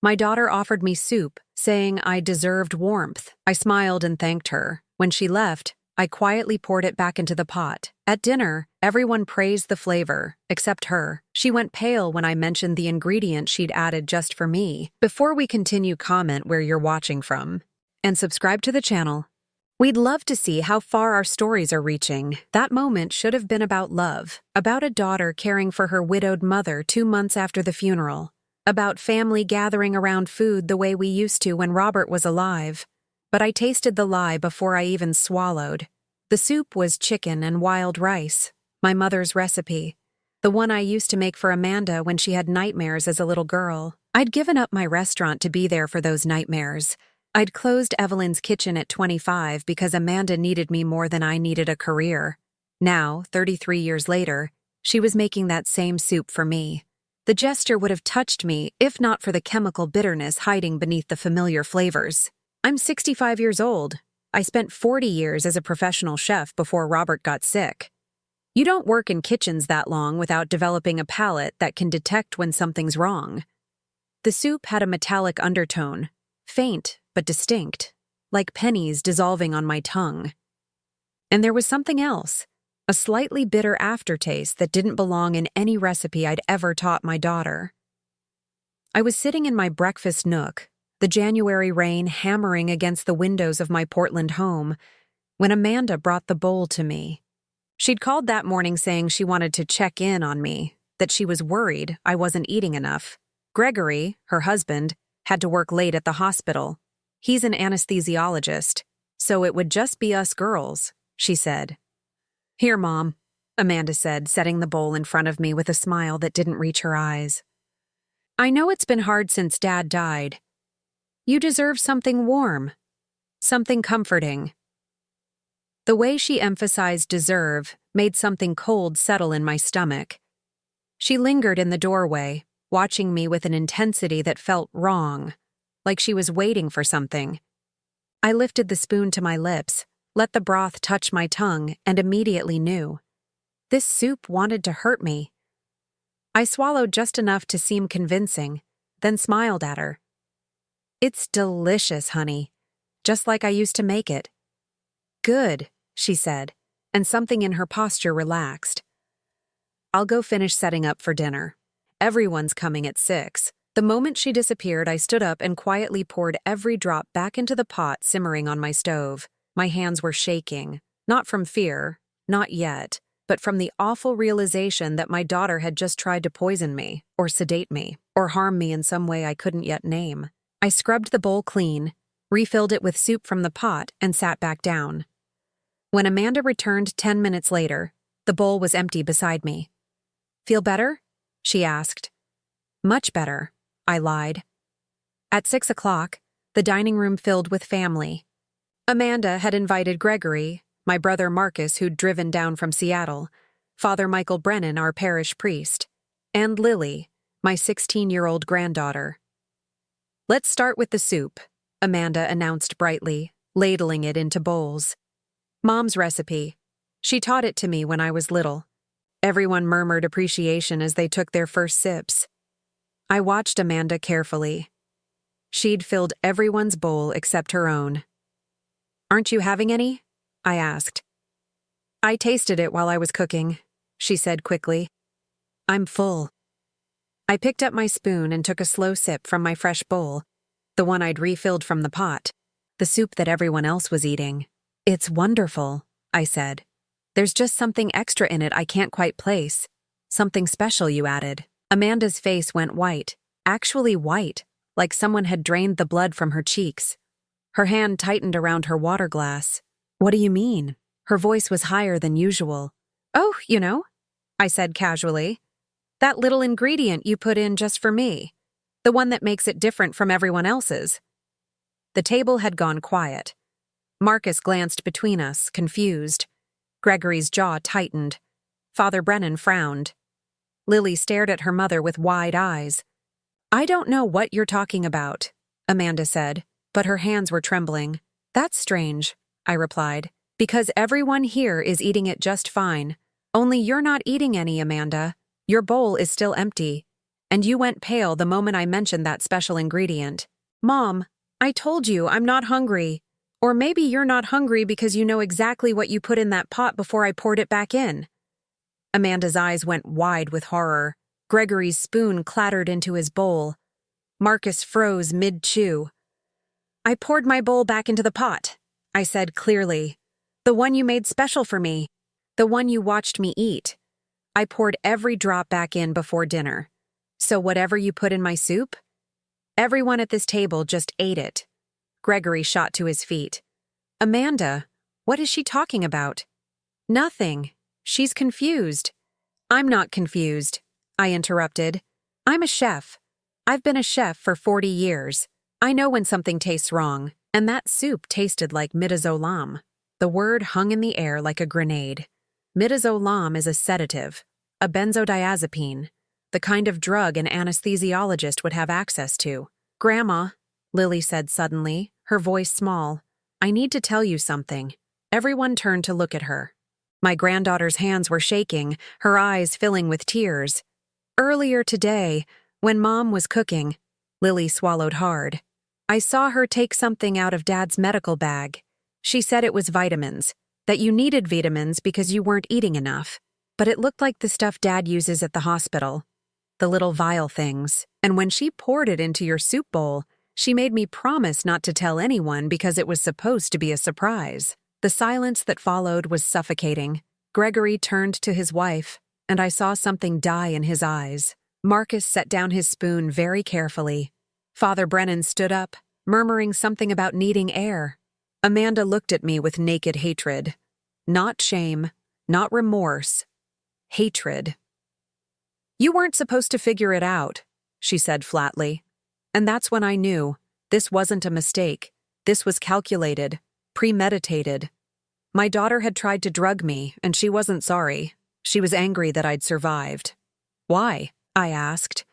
My daughter offered me soup, saying I deserved warmth. I smiled and thanked her. When she left, I quietly poured it back into the pot. At dinner, everyone praised the flavor, except her. She went pale when I mentioned the ingredient she'd added just for me. Before we continue, comment where you're watching from. And subscribe to the channel. We'd love to see how far our stories are reaching. That moment should have been about love, about a daughter caring for her widowed mother 2 months after the funeral, about family gathering around food the way we used to when Robert was alive. But I tasted the lie before I even swallowed. The soup was chicken and wild rice, my mother's recipe, the one I used to make for Amanda when she had nightmares as a little girl. I'd given up my restaurant to be there for those nightmares. I'd closed Evelyn's kitchen at 25 because Amanda needed me more than I needed a career. Now, 33 years later, she was making that same soup for me. The gesture would have touched me if not for the chemical bitterness hiding beneath the familiar flavors. I'm 65 years old. I spent 40 years as a professional chef before Robert got sick. You don't work in kitchens that long without developing a palate that can detect when something's wrong. The soup had a metallic undertone, faint but distinct, like pennies dissolving on my tongue. And there was something else, a slightly bitter aftertaste that didn't belong in any recipe I'd ever taught my daughter. I was sitting in my breakfast nook, the January rain hammering against the windows of my Portland home, when Amanda brought the bowl to me. She'd called that morning saying she wanted to check in on me, that she was worried I wasn't eating enough. Gregory, her husband, had to work late at the hospital. He's an anesthesiologist, so it would just be us girls, she said. Here, Mom, Amanda said, setting the bowl in front of me with a smile that didn't reach her eyes. I know it's been hard since Dad died. You deserve something warm, something comforting. The way she emphasized deserve made something cold settle in my stomach. She lingered in the doorway, watching me with an intensity that felt wrong, like she was waiting for something. I lifted the spoon to my lips, let the broth touch my tongue, and immediately knew. This soup wanted to hurt me. I swallowed just enough to seem convincing, then smiled at her. It's delicious, honey, just like I used to make it. Good, she said, and something in her posture relaxed. I'll go finish setting up for dinner. Everyone's coming at 6. The moment she disappeared, I stood up and quietly poured every drop back into the pot simmering on my stove. My hands were shaking, not from fear, not yet, but from the awful realization that my daughter had just tried to poison me, or sedate me, or harm me in some way I couldn't yet name. I scrubbed the bowl clean, refilled it with soup from the pot, and sat back down. When Amanda returned 10 minutes later, the bowl was empty beside me. Feel better? She asked. Much better, I lied. At 6 o'clock, the dining room filled with family. Amanda had invited Gregory, my brother Marcus, who'd driven down from Seattle, Father Michael Brennan, our parish priest, and Lily, my 16-year-old granddaughter. Let's start with the soup, Amanda announced brightly, ladling it into bowls. Mom's recipe. She taught it to me when I was little. Everyone murmured appreciation as they took their first sips. I watched Amanda carefully. She'd filled everyone's bowl except her own. Aren't you having any? I asked. I tasted it while I was cooking, she said quickly. I'm full. I picked up my spoon and took a slow sip from my fresh bowl, the one I'd refilled from the pot, the soup that everyone else was eating. It's wonderful, I said. There's just something extra in it I can't quite place. Something special you added. Amanda's face went white, actually white, like someone had drained the blood from her cheeks. Her hand tightened around her water glass. What do you mean? Her voice was higher than usual. Oh, you know, I said casually. That little ingredient you put in just for me. The one that makes it different from everyone else's. The table had gone quiet. Marcus glanced between us, confused. Gregory's jaw tightened. Father Brennan frowned. Lily stared at her mother with wide eyes. I don't know what you're talking about, Amanda said, but her hands were trembling. That's strange, I replied, because everyone here is eating it just fine. Only you're not eating any, Amanda. Your bowl is still empty. and you went pale the moment I mentioned that special ingredient. Mom, I told you I'm not hungry. Or maybe you're not hungry because you know exactly what you put in that pot before I poured it back in. Amanda's eyes went wide with horror. Gregory's spoon clattered into his bowl. Marcus froze mid-chew. I poured my bowl back into the pot, I said clearly. The one you made special for me. The one you watched me eat. I poured every drop back in before dinner. So whatever you put in my soup? Everyone at this table just ate it. Gregory shot to his feet. Amanda, what is she talking about? Nothing. She's confused. I'm not confused, I interrupted. I'm a chef. I've been a chef for 40 years. I know when something tastes wrong, and that soup tasted like midazolam. The word hung in the air like a grenade. Midazolam is a sedative, a benzodiazepine, the kind of drug an anesthesiologist would have access to. Grandma, Lily said suddenly, her voice small, I need to tell you something. Everyone turned to look at her. My granddaughter's hands were shaking, her eyes filling with tears. Earlier today, when Mom was cooking, Lily swallowed hard. I saw her take something out of Dad's medical bag. She said it was vitamins, that you needed vitamins because you weren't eating enough. But it looked like the stuff Dad uses at the hospital. The little vial things. And when she poured it into your soup bowl, she made me promise not to tell anyone because it was supposed to be a surprise. The silence that followed was suffocating. Gregory turned to his wife, and I saw something die in his eyes. Marcus set down his spoon very carefully. Father Brennan stood up, murmuring something about needing air. Amanda looked at me with naked hatred. Not shame, not remorse. Hatred. You weren't supposed to figure it out, she said flatly. And that's when I knew. This wasn't a mistake. This was calculated, premeditated. My daughter had tried to drug me, and she wasn't sorry. She was angry that I'd survived. Why? I asked,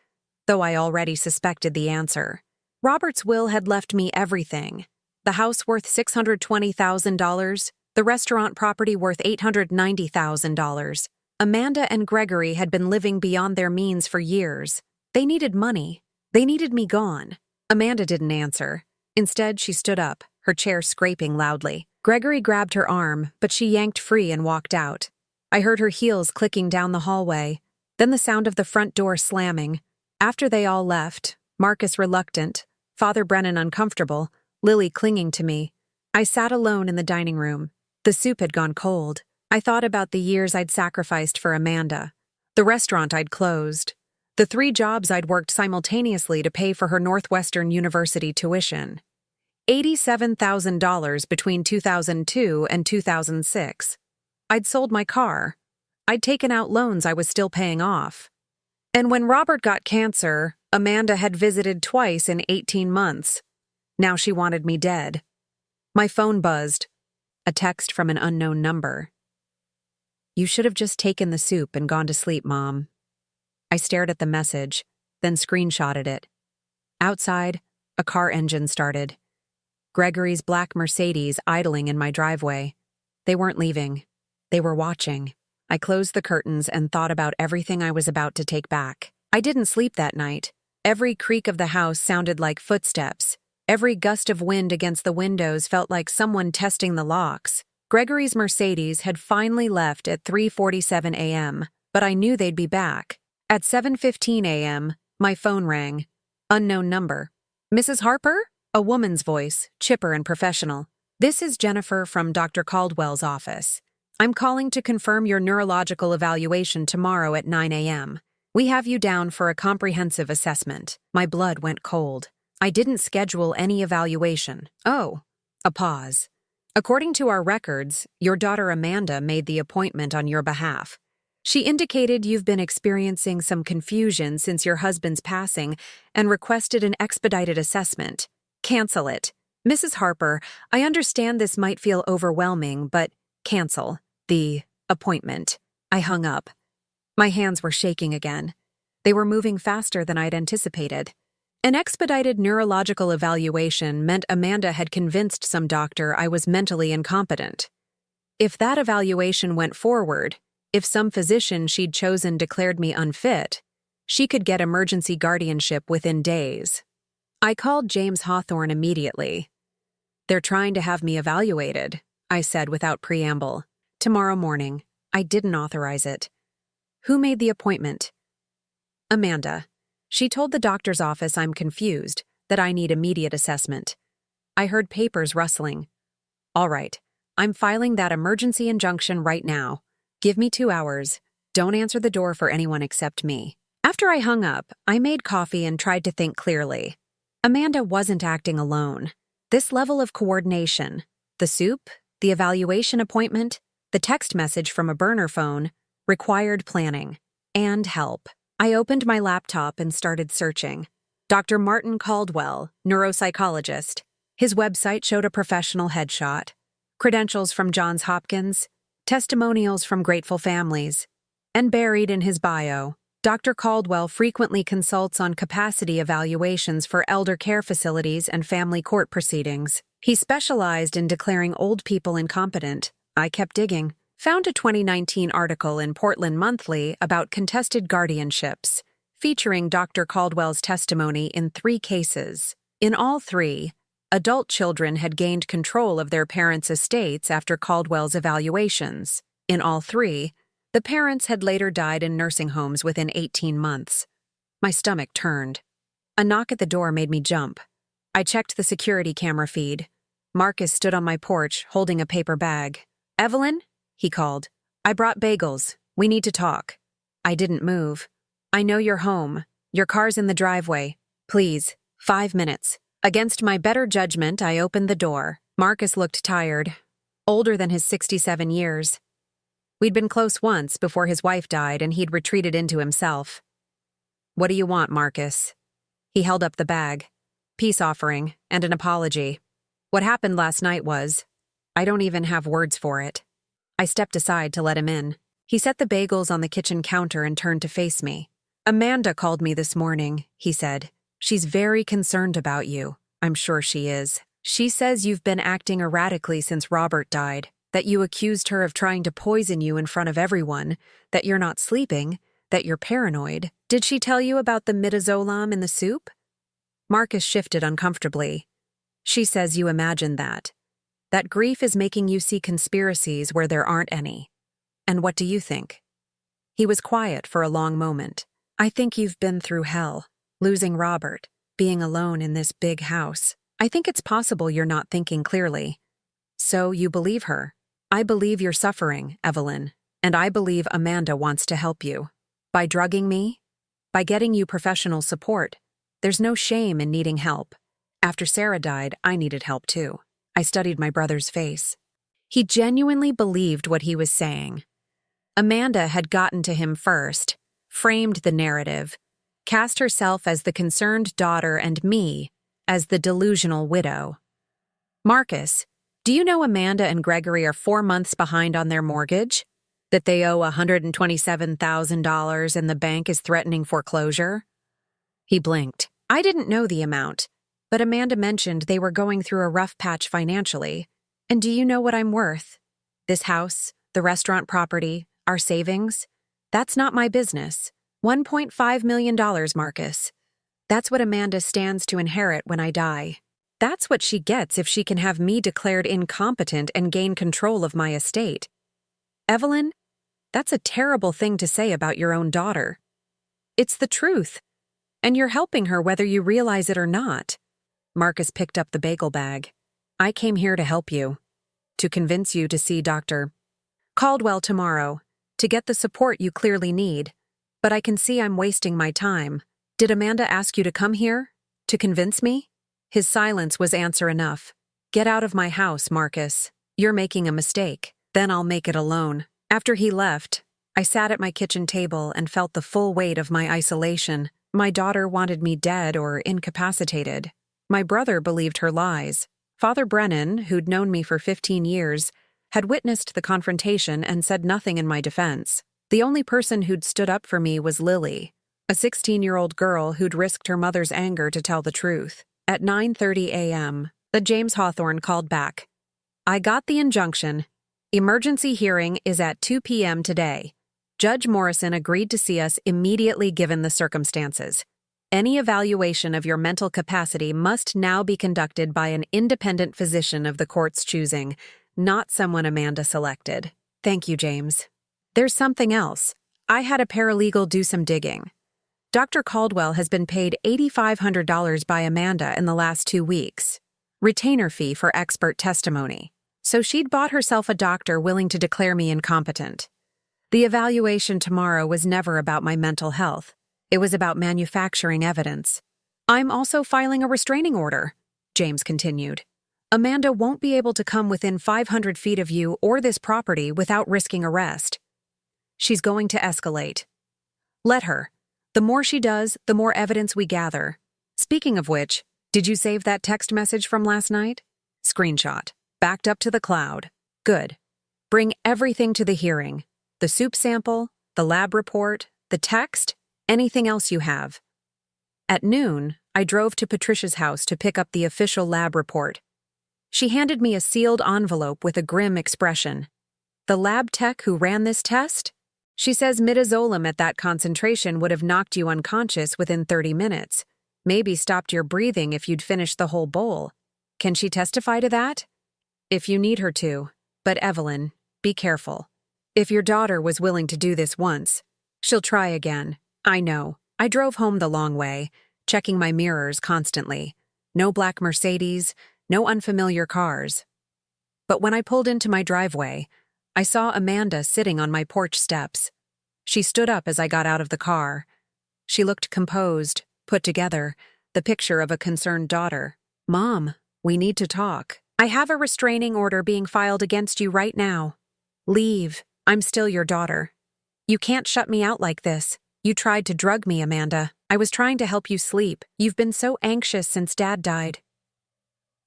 though I already suspected the answer. Robert's will had left me everything. The house worth $620,000, the restaurant property worth $890,000. Amanda and Gregory had been living beyond their means for years. They needed money. They needed me gone. Amanda didn't answer. Instead, she stood up, her chair scraping loudly. Gregory grabbed her arm, but she yanked free and walked out. I heard her heels clicking down the hallway, then the sound of the front door slamming. After they all left, Marcus reluctant, Father Brennan uncomfortable, Lily clinging to me, I sat alone in the dining room. The soup had gone cold. I thought about the years I'd sacrificed for Amanda, the restaurant I'd closed, the 3 jobs I'd worked simultaneously to pay for her Northwestern University tuition. $87,000 between 2002 and 2006. I'd sold my car. I'd taken out loans I was still paying off. And when Robert got cancer, Amanda had visited twice in 18 months. Now she wanted me dead. My phone buzzed. A text from an unknown number. You should have just taken the soup and gone to sleep, Mom. I stared at the message, then screenshotted it. Outside, a car engine started. Gregory's black Mercedes idling in my driveway. They weren't leaving. They were watching. I closed the curtains and thought about everything I was about to take back. I didn't sleep that night. Every creak of the house sounded like footsteps. Every gust of wind against the windows felt like someone testing the locks. Gregory's Mercedes had finally left at 3:47 a.m., but I knew they'd be back. At 7:15 a.m., my phone rang. Unknown number. Mrs. Harper? A woman's voice, chipper and professional. This is Jennifer from Dr. Caldwell's office. I'm calling to confirm your neurological evaluation tomorrow at 9 a.m. We have you down for a comprehensive assessment. My blood went cold. I didn't schedule any evaluation. Oh, a pause. According to our records, your daughter Amanda made the appointment on your behalf. She indicated you've been experiencing some confusion since your husband's passing and requested an expedited assessment. Cancel it. Mrs. Harper, I understand this might feel overwhelming, but cancel the appointment. I hung up. My hands were shaking again. They were moving faster than I'd anticipated. An expedited neurological evaluation meant Amanda had convinced some doctor I was mentally incompetent. If that evaluation went forward, if some physician she'd chosen declared me unfit, She could get emergency guardianship within days. I called James Hawthorne immediately. "They're trying to have me evaluated," I said without preamble. "Tomorrow morning." I didn't authorize it. "Who made the appointment?" "Amanda. She told the doctor's office I'm confused, that I need immediate assessment." I heard papers rustling. "All right. I'm filing that emergency injunction right now. Give me 2 hours. Don't answer the door for anyone except me." After I hung up, I made coffee and tried to think clearly. Amanda wasn't acting alone. This level of coordination, the soup, the evaluation appointment, the text message from a burner phone, required planning and help. I opened my laptop and started searching. Dr. Martin Caldwell, neuropsychologist. His website showed a professional headshot. Credentials from Johns Hopkins, testimonials from grateful families. And buried in his bio, Dr. Caldwell frequently consults on capacity evaluations for elder care facilities and family court proceedings. He specialized in declaring old people incompetent. I kept digging. Found a 2019 article in Portland Monthly about contested guardianships, featuring Dr. Caldwell's testimony in 3 cases. In all 3, adult children had gained control of their parents' estates after Caldwell's evaluations. In all 3, the parents had later died in nursing homes within 18 months. My stomach turned. A knock at the door made me jump. I checked the security camera feed. Marcus stood on my porch, holding a paper bag. "Evelyn?" he called. "I brought bagels. We need to talk." I didn't move. "I know you're home. Your car's in the driveway. Please, 5 minutes." Against my better judgment, I opened the door. Marcus looked tired, older than his 67 years. We'd been close once before his wife died and he'd retreated into himself. "What do you want, Marcus?" He held up the bag. "Peace offering and an apology. What happened last night was, I don't even have words for it." I stepped aside to let him in. He set the bagels on the kitchen counter and turned to face me. "Amanda called me this morning," he said. "She's very concerned about you. I'm sure she is. She says you've been acting erratically since Robert died, that you accused her of trying to poison you in front of everyone, that you're not sleeping, that you're paranoid. Did she tell you about the midazolam in the soup?" Marcus shifted uncomfortably. "She says you imagined that. That grief is making you see conspiracies where there aren't any. And what do you think?" He was quiet for a long moment. "I think you've been through hell. Losing Robert, being alone in this big house. I think it's possible you're not thinking clearly. So you believe her. I believe you're suffering, Evelyn, and I believe Amanda wants to help you. By drugging me? By getting you professional support. There's no shame in needing help. After Sarah died, I needed help too." I studied my brother's face. He genuinely believed what he was saying. Amanda had gotten to him first, framed the narrative, cast herself as the concerned daughter and me as the delusional widow. "Marcus, do you know Amanda and Gregory are 4 months behind on their mortgage? That they owe $127,000 and the bank is threatening foreclosure?" He blinked. I didn't know the amount, but Amanda mentioned they were going through a rough patch financially. "And do you know what I'm worth? This house, the restaurant property, our savings? That's not my business. $1.5 million, Marcus. That's what Amanda stands to inherit when I die. That's what she gets if she can have me declared incompetent and gain control of my estate. Evelyn, that's a terrible thing to say about your own daughter. It's the truth, and you're helping her whether you realize it or not." Marcus picked up the bagel bag. "I came here to help you, to convince you to see Dr. Caldwell tomorrow, to get the support you clearly need. But I can see I'm wasting my time. Did Amanda ask you to come here? To convince me?" His silence was answer enough. "Get out of my house, Marcus. You're making a mistake. Then I'll make it alone." After he left, I sat at my kitchen table and felt the full weight of my isolation. My daughter wanted me dead or incapacitated. My brother believed her lies. Father Brennan, who'd known me for 15 years, had witnessed the confrontation and said nothing in my defense. The only person who'd stood up for me was Lily, a 16-year-old girl who'd risked her mother's anger to tell the truth. At 9:30 a.m., the James Hawthorne called back. "I got the injunction. Emergency hearing is at 2 p.m. today. Judge Morrison agreed to see us immediately given the circumstances. Any evaluation of your mental capacity must now be conducted by an independent physician of the court's choosing, not someone Amanda selected. Thank you, James. There's something else. I had a paralegal do some digging. Dr. Caldwell has been paid $8,500 by Amanda in the last 2 weeks. Retainer fee for expert testimony. So she'd bought herself a doctor willing to declare me incompetent. The evaluation tomorrow was never about my mental health. It was about manufacturing evidence. I'm also filing a restraining order, James continued. Amanda won't be able to come within 500 feet of you or this property without risking arrest. She's going to escalate. Let her. The more she does, the more evidence we gather. Speaking of which, did you save that text message from last night? Screenshot. Backed up to the cloud. Good. Bring everything to the hearing. The soup sample, the lab report, the text, anything else you have. At noon, I drove to Patricia's house to pick up the official lab report. She handed me a sealed envelope with a grim expression. The lab tech who ran this test? She says midazolam at that concentration would have knocked you unconscious within 30 minutes, maybe stopped your breathing if you'd finished the whole bowl. Can she testify to that? If you need her to. But Evelyn, be careful. If your daughter was willing to do this once, she'll try again. I know. I drove home the long way, checking my mirrors constantly. No black Mercedes, no unfamiliar cars. But when I pulled into my driveway, I saw Amanda sitting on my porch steps. She stood up as I got out of the car. She looked composed, put together, the picture of a concerned daughter. Mom, we need to talk. I have a restraining order being filed against you right now. Leave. I'm still your daughter. You can't shut me out like this. You tried to drug me, Amanda. I was trying to help you sleep. You've been so anxious since Dad died.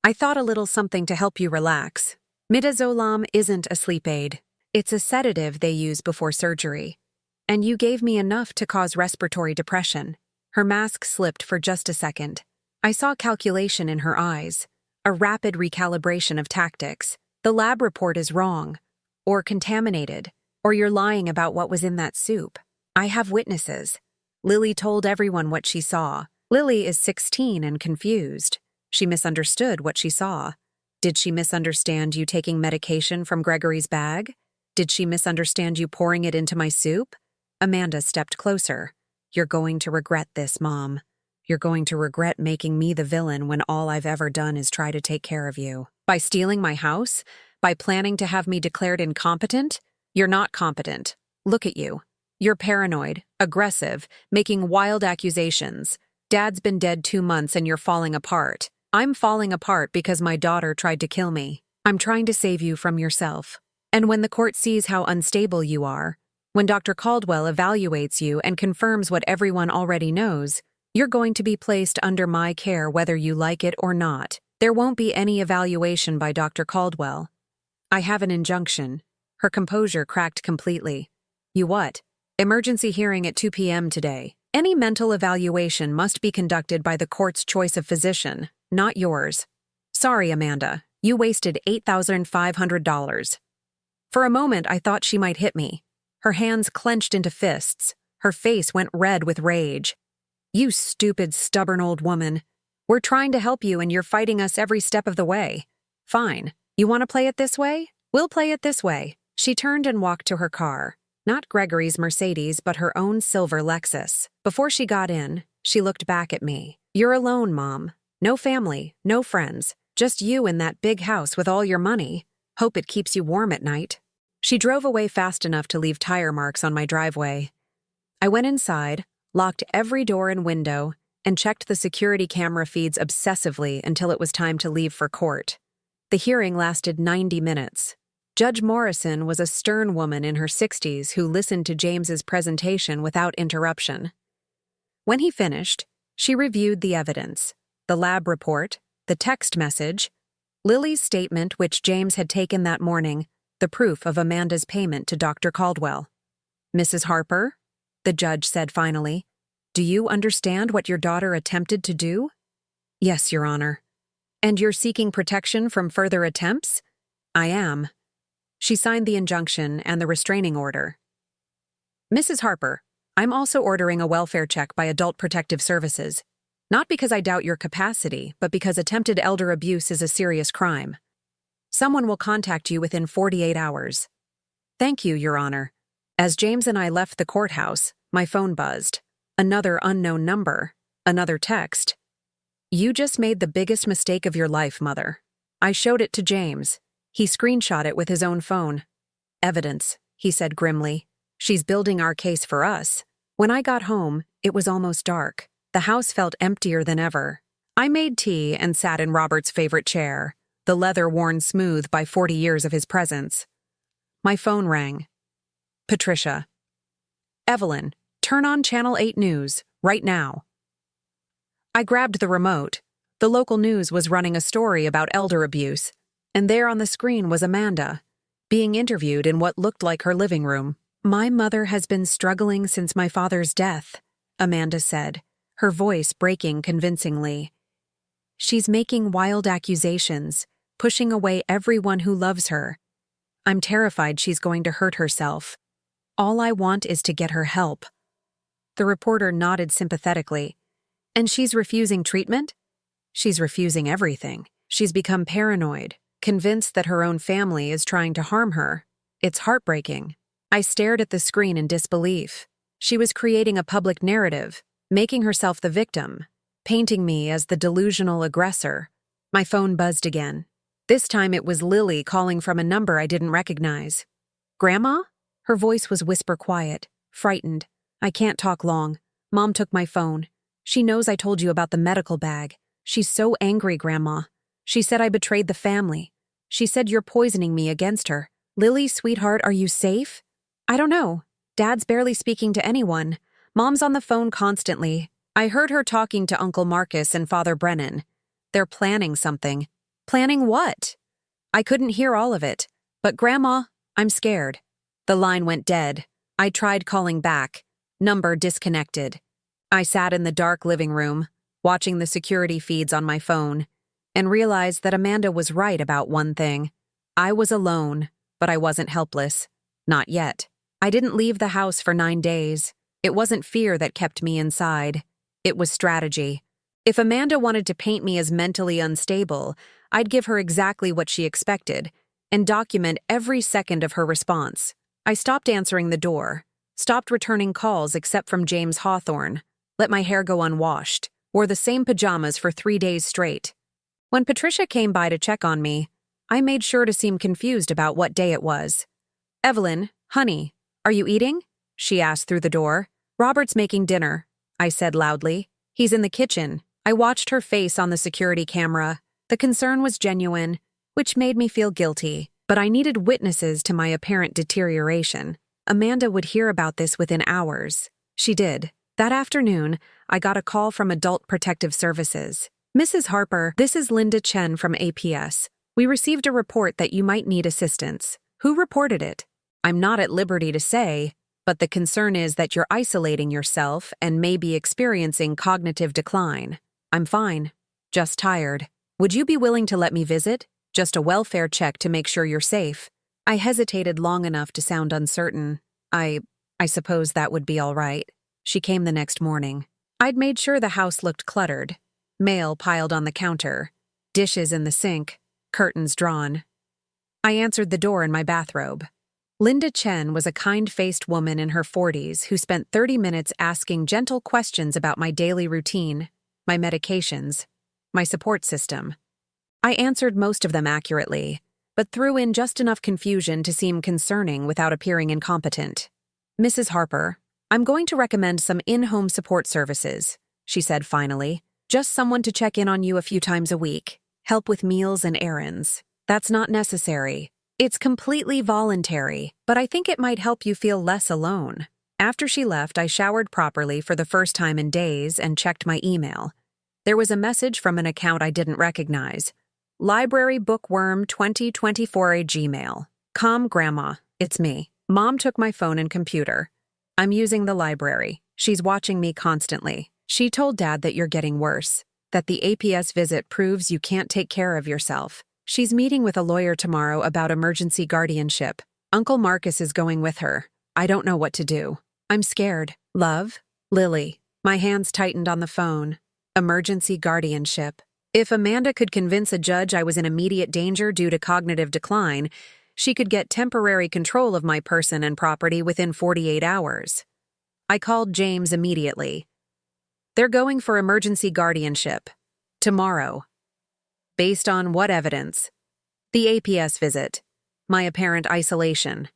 I thought a little something to help you relax. Midazolam isn't a sleep aid. It's a sedative they use before surgery. And you gave me enough to cause respiratory depression. Her mask slipped for just a second. I saw calculation in her eyes. A rapid recalibration of tactics. The lab report is wrong. Or contaminated. Or you're lying about what was in that soup. I have witnesses. Lily told everyone what she saw. Lily is 16 and confused. She misunderstood what she saw. Did she misunderstand you taking medication from Gregory's bag? Did she misunderstand you pouring it into my soup? Amanda stepped closer. You're going to regret this, Mom. You're going to regret making me the villain when all I've ever done is try to take care of you. By stealing my house? By planning to have me declared incompetent? You're not competent. Look at you. You're paranoid, aggressive, making wild accusations. Dad's been dead 2 months and you're falling apart. I'm falling apart because my daughter tried to kill me. I'm trying to save you from yourself. And when the court sees how unstable you are, when Dr. Caldwell evaluates you and confirms what everyone already knows, you're going to be placed under my care whether you like it or not. There won't be any evaluation by Dr. Caldwell. I have an injunction. Her composure cracked completely. You what? Emergency hearing at 2 p.m. today. Any mental evaluation must be conducted by the court's choice of physician, not yours. Sorry, Amanda. You wasted $8,500. For a moment, I thought she might hit me. Her hands clenched into fists. Her face went red with rage. You stupid, stubborn old woman. We're trying to help you and you're fighting us every step of the way. Fine. You want to play it this way? We'll play it this way. She turned and walked to her car. Not Gregory's Mercedes, but her own silver Lexus. Before she got in, she looked back at me. You're alone, Mom. No family, no friends. Just you in that big house with all your money. Hope it keeps you warm at night. She drove away fast enough to leave tire marks on my driveway. I went inside, locked every door and window, and checked the security camera feeds obsessively until it was time to leave for court. The hearing lasted 90 minutes. Judge Morrison was a stern woman in her 60s who listened to James's presentation without interruption. When he finished, she reviewed the evidence, the lab report, the text message, Lily's statement which James had taken that morning, the proof of Amanda's payment to Dr. Caldwell. Mrs. Harper, the judge said finally, do you understand what your daughter attempted to do? Yes, Your Honor. And you're seeking protection from further attempts? I am. She signed the injunction and the restraining order. Mrs. Harper, I'm also ordering a welfare check by Adult Protective Services. Not because I doubt your capacity, but because attempted elder abuse is a serious crime. Someone will contact you within 48 hours. Thank you, Your Honor. As James and I left the courthouse, my phone buzzed. Another unknown number. Another text. You just made the biggest mistake of your life, Mother. I showed it to James. He screenshot it with his own phone. Evidence, he said grimly. She's building our case for us. When I got home, it was almost dark. The house felt emptier than ever. I made tea and sat in Robert's favorite chair, the leather worn smooth by 40 years of his presence. My phone rang. Patricia. Evelyn, turn on Channel 8 News, right now. I grabbed the remote. The local news was running a story about elder abuse, and there on the screen was Amanda, being interviewed in what looked like her living room. My mother has been struggling since my father's death, Amanda said, her voice breaking convincingly. She's making wild accusations, pushing away everyone who loves her. I'm terrified she's going to hurt herself. All I want is to get her help. The reporter nodded sympathetically. And she's refusing treatment? She's refusing everything. She's become paranoid, convinced that her own family is trying to harm her. It's heartbreaking. I stared at the screen in disbelief. She was creating a public narrative, making herself the victim, painting me as the delusional aggressor. My phone buzzed again. This time it was Lily calling from a number I didn't recognize. Grandma? Her voice was whisper quiet, frightened. I can't talk long. Mom took my phone. She knows I told you about the medical bag. She's so angry, Grandma. She said I betrayed the family. She said you're poisoning me against her. Lily, sweetheart, are you safe? I don't know. Dad's barely speaking to anyone. Mom's on the phone constantly. I heard her talking to Uncle Marcus and Father Brennan. They're planning something. Planning what? I couldn't hear all of it. But Grandma, I'm scared. The line went dead. I tried calling back. Number disconnected. I sat in the dark living room, watching the security feeds on my phone, and realized that Amanda was right about one thing. I was alone, but I wasn't helpless. Not yet. I didn't leave the house for 9 days. It wasn't fear that kept me inside. It was strategy. If Amanda wanted to paint me as mentally unstable, I'd give her exactly what she expected and document every second of her response. I stopped answering the door, stopped returning calls except from James Hawthorne, let my hair go unwashed, wore the same pajamas for 3 days straight. When Patricia came by to check on me, I made sure to seem confused about what day it was. Evelyn, honey, are you eating? She asked through the door. Robert's making dinner, I said loudly. He's in the kitchen. I watched her face on the security camera. The concern was genuine, which made me feel guilty, but I needed witnesses to my apparent deterioration. Amanda would hear about this within hours. She did. That afternoon, I got a call from Adult Protective Services. Mrs. Harper, this is Linda Chen from APS. We received a report that you might need assistance. Who reported it? I'm not at liberty to say, but the concern is that you're isolating yourself and may be experiencing cognitive decline. I'm fine. Just tired. Would you be willing to let me visit? Just a welfare check to make sure you're safe. I hesitated long enough to sound uncertain. I suppose that would be all right. She came the next morning. I'd made sure the house looked cluttered. Mail piled on the counter. Dishes in the sink. Curtains drawn. I answered the door in my bathrobe. Linda Chen was a kind-faced woman in her 40s who spent 30 minutes asking gentle questions about my daily routine, my medications, my support system. I answered most of them accurately, but threw in just enough confusion to seem concerning without appearing incompetent. Mrs. Harper, I'm going to recommend some in-home support services, she said finally. Just someone to check in on you a few times a week, help with meals and errands. That's not necessary. It's completely voluntary, but I think it might help you feel less alone. After she left, I showered properly for the first time in days and checked my email. There was a message from an account I didn't recognize. Library Bookworm 2024 Gmail. Calm Grandma, it's me. Mom took my phone and computer. I'm using the library. She's watching me constantly. She told Dad that you're getting worse, that the APS visit proves you can't take care of yourself. She's meeting with a lawyer tomorrow about emergency guardianship. Uncle Marcus is going with her. I don't know what to do. I'm scared. Love? Lily. My hands tightened on the phone. Emergency guardianship. If Amanda could convince a judge I was in immediate danger due to cognitive decline, she could get temporary control of my person and property within 48 hours. I called James immediately. They're going for emergency guardianship. Tomorrow. Based on what evidence? The APS visit. My apparent isolation.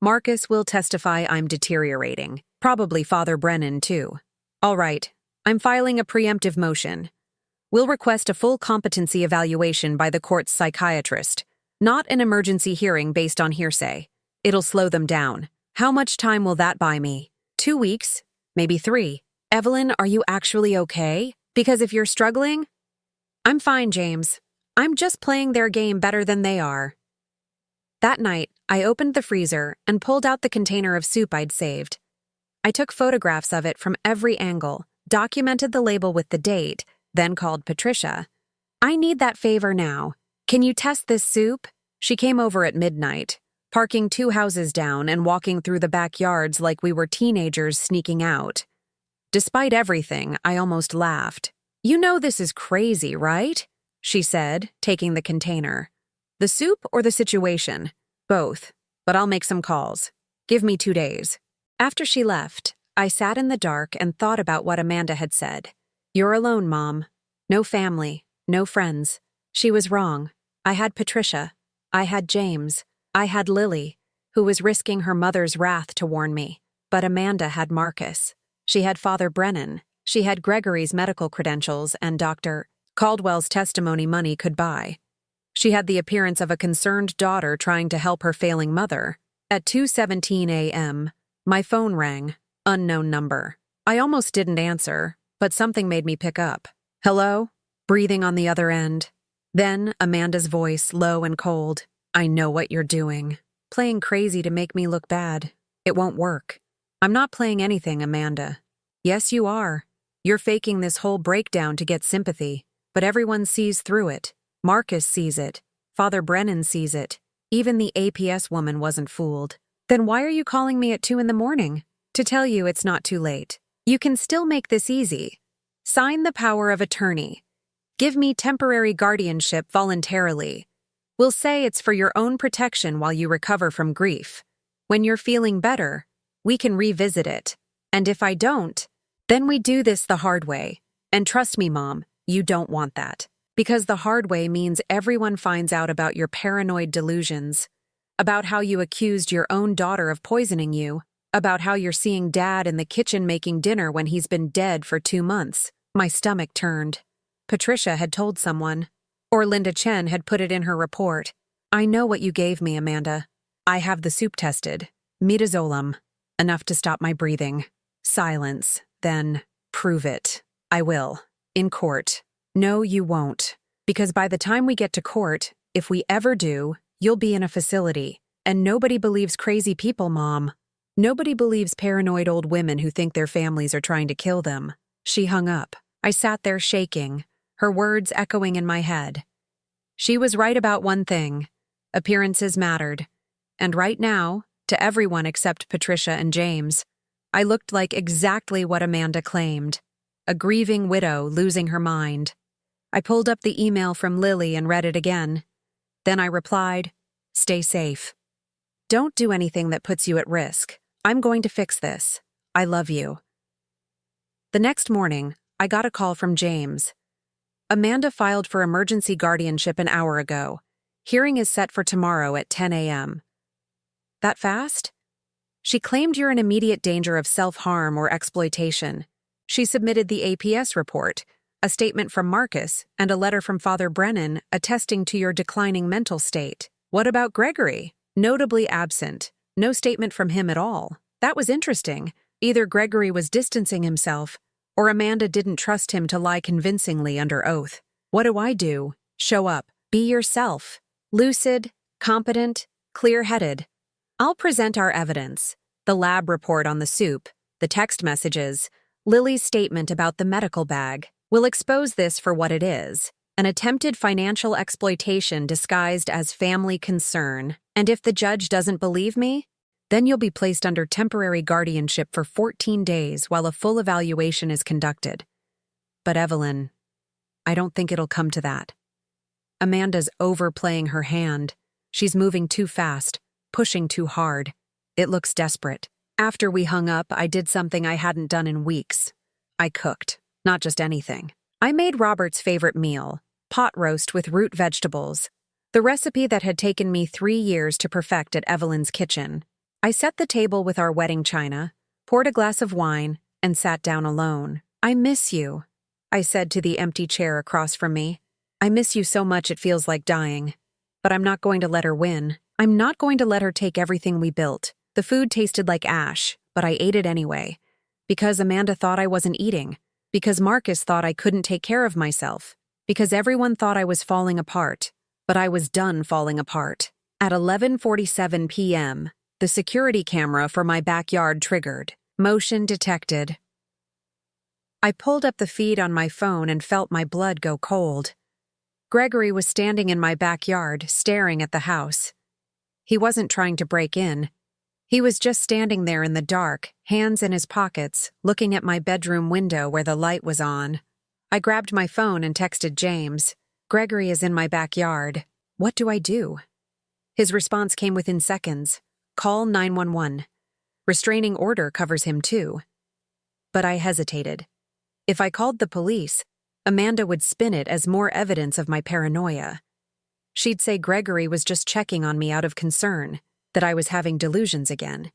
Marcus will testify I'm deteriorating. Probably Father Brennan, too. All right, I'm filing a preemptive motion. We'll request a full competency evaluation by the court's psychiatrist, not an emergency hearing based on hearsay. It'll slow them down. How much time will that buy me? 2 weeks? Maybe 3. Evelyn, are you actually okay? Because if you're struggling... I'm fine, James. I'm just playing their game better than they are. That night, I opened the freezer and pulled out the container of soup I'd saved. I took photographs of it from every angle, documented the label with the date, then called Patricia. I need that favor now. Can you test this soup? She came over at midnight, parking 2 houses down and walking through the backyards like we were teenagers sneaking out. Despite everything, I almost laughed. You know this is crazy, right? She said, taking the container. The soup or the situation? Both, but I'll make some calls. Give me 2 days. After she left, I sat in the dark and thought about what Amanda had said. You're alone, Mom. No family, no friends. She was wrong. I had Patricia. I had James. I had Lily, who was risking her mother's wrath to warn me. But Amanda had Marcus. She had Father Brennan. She had Gregory's medical credentials and Dr. Caldwell's testimony money could buy. She had the appearance of a concerned daughter trying to help her failing mother. At 2:17 a.m., my phone rang. Unknown number. I almost didn't answer, but something made me pick up. Hello? Breathing on the other end. Then Amanda's voice, low and cold. I know what you're doing. Playing crazy to make me look bad. It won't work. I'm not playing anything, Amanda. Yes, you are. You're faking this whole breakdown to get sympathy, but everyone sees through it. Marcus sees it. Father Brennan sees it. Even the APS woman wasn't fooled. Then why are you calling me at 2 a.m? To tell you it's not too late. You can still make this easy. Sign the power of attorney. Give me temporary guardianship voluntarily. We'll say it's for your own protection while you recover from grief. When you're feeling better, we can revisit it. And if I don't, then we do this the hard way. And trust me, Mom, you don't want that. Because the hard way means everyone finds out about your paranoid delusions, about how you accused your own daughter of poisoning you, about how you're seeing Dad in the kitchen making dinner when he's been dead for 2 months. My stomach turned. Patricia had told someone, or Linda Chen had put it in her report. I know what you gave me, Amanda. I have the soup tested. Midazolam. Enough to stop my breathing. Silence. Then, prove it. I will. In court. No, you won't. Because by the time we get to court, if we ever do, you'll be in a facility. And nobody believes crazy people, Mom. Nobody believes paranoid old women who think their families are trying to kill them. She hung up. I sat there shaking, her words echoing in my head. She was right about one thing. Appearances mattered. And right now, to everyone except Patricia and James, I looked like exactly what Amanda claimed. A grieving widow losing her mind. I pulled up the email from Lily and read it again. Then I replied, "Stay safe. Don't do anything that puts you at risk. I'm going to fix this. I love you." The next morning, I got a call from James. Amanda filed for emergency guardianship an hour ago. Hearing is set for tomorrow at 10 a.m. That fast? She claimed you're in immediate danger of self-harm or exploitation. She submitted the APS report, a statement from Marcus, and a letter from Father Brennan attesting to your declining mental state. What about Gregory? Notably absent. No statement from him at all. That was interesting. Either Gregory was distancing himself, or Amanda didn't trust him to lie convincingly under oath. What do I do? Show up. Be yourself. Lucid, competent, clear-headed. I'll present our evidence. The lab report on the soup, the text messages, Lily's statement about the medical bag. We'll expose this for what it is. An attempted financial exploitation disguised as family concern. And if the judge doesn't believe me, Then you'll be placed under temporary guardianship for 14 days while a full evaluation is conducted. But Evelyn, I don't think it'll come to that. Amanda's overplaying her hand. She's moving too fast, pushing too hard. It looks desperate. After we hung up, I did something I hadn't done in weeks. I cooked, not just anything. I made Robert's favorite meal, pot roast with root vegetables, the recipe that had taken me 3 years to perfect at Evelyn's kitchen. I set the table with our wedding china, poured a glass of wine, and sat down alone. I miss you, I said to the empty chair across from me. I miss you so much it feels like dying. But I'm not going to let her win. I'm not going to let her take everything we built. The food tasted like ash, but I ate it anyway. Because Amanda thought I wasn't eating. Because Marcus thought I couldn't take care of myself. Because everyone thought I was falling apart. But I was done falling apart. At 11:47 p.m., the security camera for my backyard triggered. Motion detected. I pulled up the feed on my phone and felt my blood go cold. Gregory was standing in my backyard, staring at the house. He wasn't trying to break in. He was just standing there in the dark, hands in his pockets, looking at my bedroom window where the light was on. I grabbed my phone and texted James. Gregory is in my backyard. What do I do? His response came within seconds. Call 911. Restraining order covers him too. But I hesitated. If I called the police, Amanda would spin it as more evidence of my paranoia. She'd say Gregory was just checking on me out of concern, that I was having delusions again.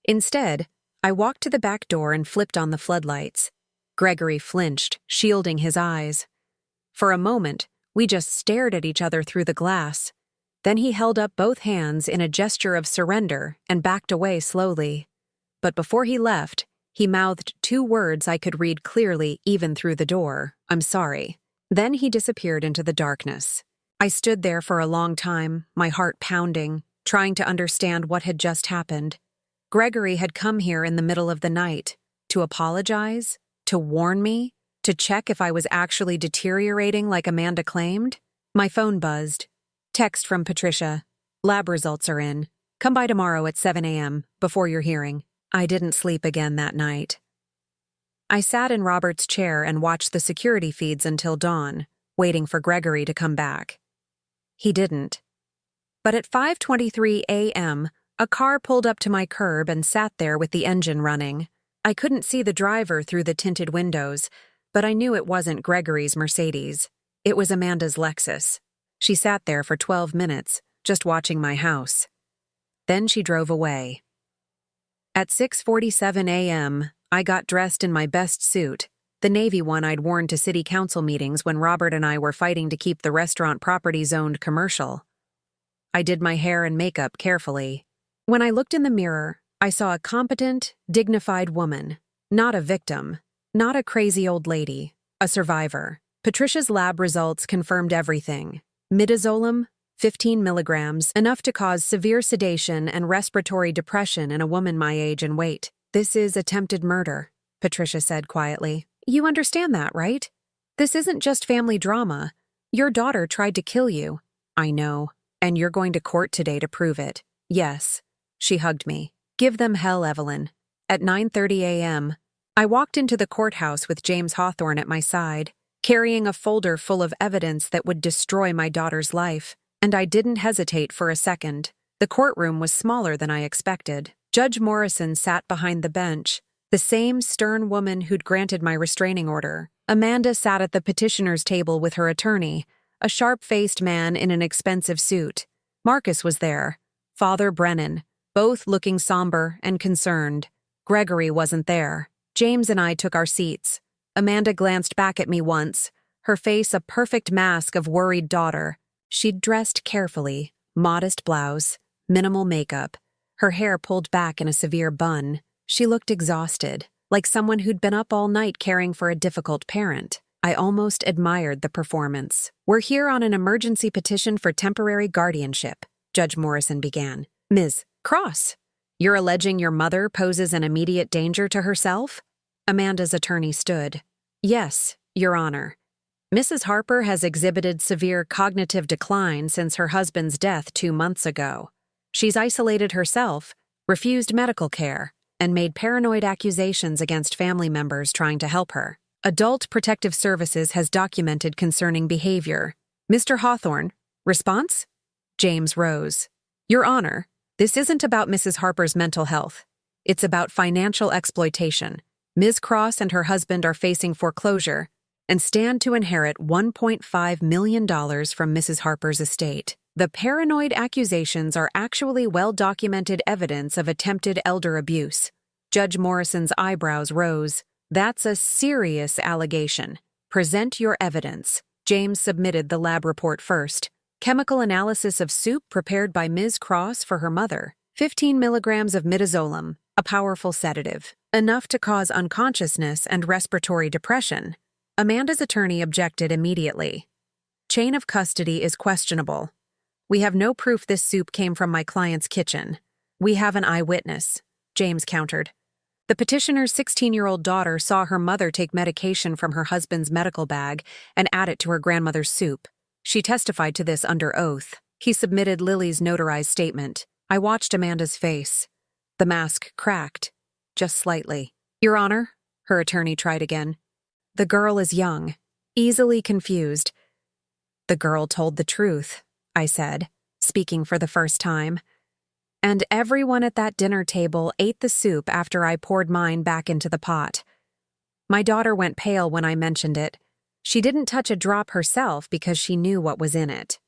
Instead, I walked to the back door and flipped on the floodlights. Gregory flinched, shielding his eyes. For a moment, we just stared at each other through the glass. Then he held up both hands in a gesture of surrender and backed away slowly. But before he left, he mouthed 2 words I could read clearly even through the door. I'm sorry. Then he disappeared into the darkness. I stood there for a long time, my heart pounding, trying to understand what had just happened. Gregory had come here in the middle of the night to apologize, to warn me, to check if I was actually deteriorating like Amanda claimed. My phone buzzed. Text from Patricia. Lab results are in. Come by tomorrow at 7 a.m. before your hearing. I didn't sleep again that night. I sat in Robert's chair and watched the security feeds until dawn, waiting for Gregory to come back. He didn't. But at 5:23 a.m., a car pulled up to my curb and sat there with the engine running. I couldn't see the driver through the tinted windows, but I knew it wasn't Gregory's Mercedes. It was Amanda's Lexus. She sat there for 12 minutes, just watching my house. Then she drove away. At 6:47 a.m., I got dressed in my best suit, the navy one I'd worn to city council meetings when Robert and I were fighting to keep the restaurant property zoned commercial. I did my hair and makeup carefully. When I looked in the mirror, I saw a competent, dignified woman, not a victim, not a crazy old lady, a survivor. Patricia's lab results confirmed everything. Midazolam, 15 milligrams, enough to cause severe sedation and respiratory depression in a woman my age and weight. This is attempted murder, Patricia said quietly. You understand that, right? This isn't just family drama. Your daughter tried to kill you. I know. And you're going to court today to prove it. Yes. She hugged me. Give them hell, Evelyn. At 9:30 a.m., I walked into the courthouse with James Hawthorne at my side, carrying a folder full of evidence that would destroy my daughter's life. And I didn't hesitate for a second. The courtroom was smaller than I expected. Judge Morrison sat behind the bench, the same stern woman who'd granted my restraining order. Amanda sat at the petitioner's table with her attorney, a sharp-faced man in an expensive suit. Marcus was there, Father Brennan, both looking somber and concerned. Gregory wasn't there. James and I took our seats. Amanda glanced back at me once, her face a perfect mask of worried daughter. She'd dressed carefully, modest blouse, minimal makeup, her hair pulled back in a severe bun. She looked exhausted, like someone who'd been up all night caring for a difficult parent. I almost admired the performance. We're here on an emergency petition for temporary guardianship, Judge Morrison began. Ms. Cross, you're alleging your mother poses an immediate danger to herself? Amanda's attorney stood. Yes, Your Honor. Mrs. Harper has exhibited severe cognitive decline since her husband's death 2 months ago. She's isolated herself, refused medical care, and made paranoid accusations against family members trying to help her. Adult Protective Services has documented concerning behavior. Mr. Hawthorne, response? James rose. Your Honor, this isn't about Mrs. Harper's mental health. It's about financial exploitation. Ms. Cross and her husband are facing foreclosure and stand to inherit $1.5 million from Mrs. Harper's estate. The paranoid accusations are actually well-documented evidence of attempted elder abuse. Judge Morrison's eyebrows rose. That's a serious allegation. Present your evidence. James submitted the lab report first. Chemical analysis of soup prepared by Ms. Cross for her mother. 15 milligrams of midazolam, a powerful sedative, enough to cause unconsciousness and respiratory depression. Amanda's attorney objected immediately. Chain of custody is questionable. We have no proof this soup came from my client's kitchen. We have an eyewitness, James countered. The petitioner's 16-year-old daughter saw her mother take medication from her husband's medical bag and add it to her grandmother's soup. She testified to this under oath. He submitted Lily's notarized statement. I watched Amanda's face. The mask cracked, just slightly. Your Honor, her attorney tried again. The girl is young, easily confused. The girl told the truth, I said, speaking for the first time. And everyone at that dinner table ate the soup after I poured mine back into the pot. My daughter went pale when I mentioned it. She didn't touch a drop herself because she knew what was in it.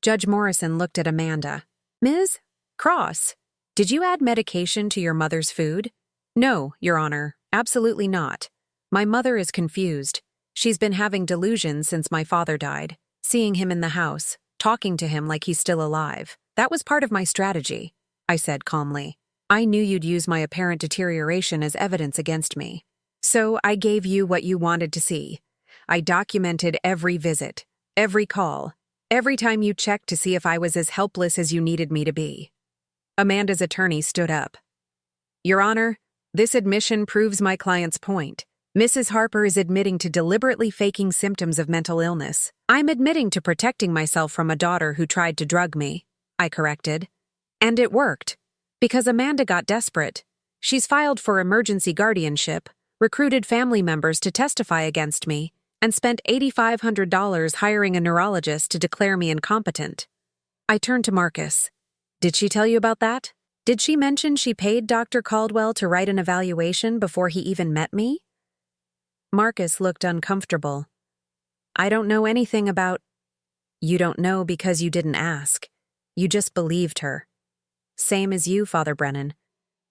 Judge Morrison looked at Amanda. Ms. Cross, did you add medication to your mother's food? No, Your Honor, absolutely not. My mother is confused. She's been having delusions since my father died, seeing him in the house, talking to him like he's still alive. That was part of my strategy, I said calmly. I knew you'd use my apparent deterioration as evidence against me. So I gave you what you wanted to see. I documented every visit, every call, every time you checked to see if I was as helpless as you needed me to be. Amanda's attorney stood up. Your Honor, this admission proves my client's point. Mrs. Harper is admitting to deliberately faking symptoms of mental illness. I'm admitting to protecting myself from a daughter who tried to drug me, I corrected. And it worked. Because Amanda got desperate. She's filed for emergency guardianship, recruited family members to testify against me, and spent $8,500 hiring a neurologist to declare me incompetent. I turned to Marcus. Did she tell you about that? Did she mention she paid Dr. Caldwell to write an evaluation before he even met me? Marcus looked uncomfortable. I don't know anything about... You don't know because you didn't ask. You just believed her. Same as you, Father Brennan.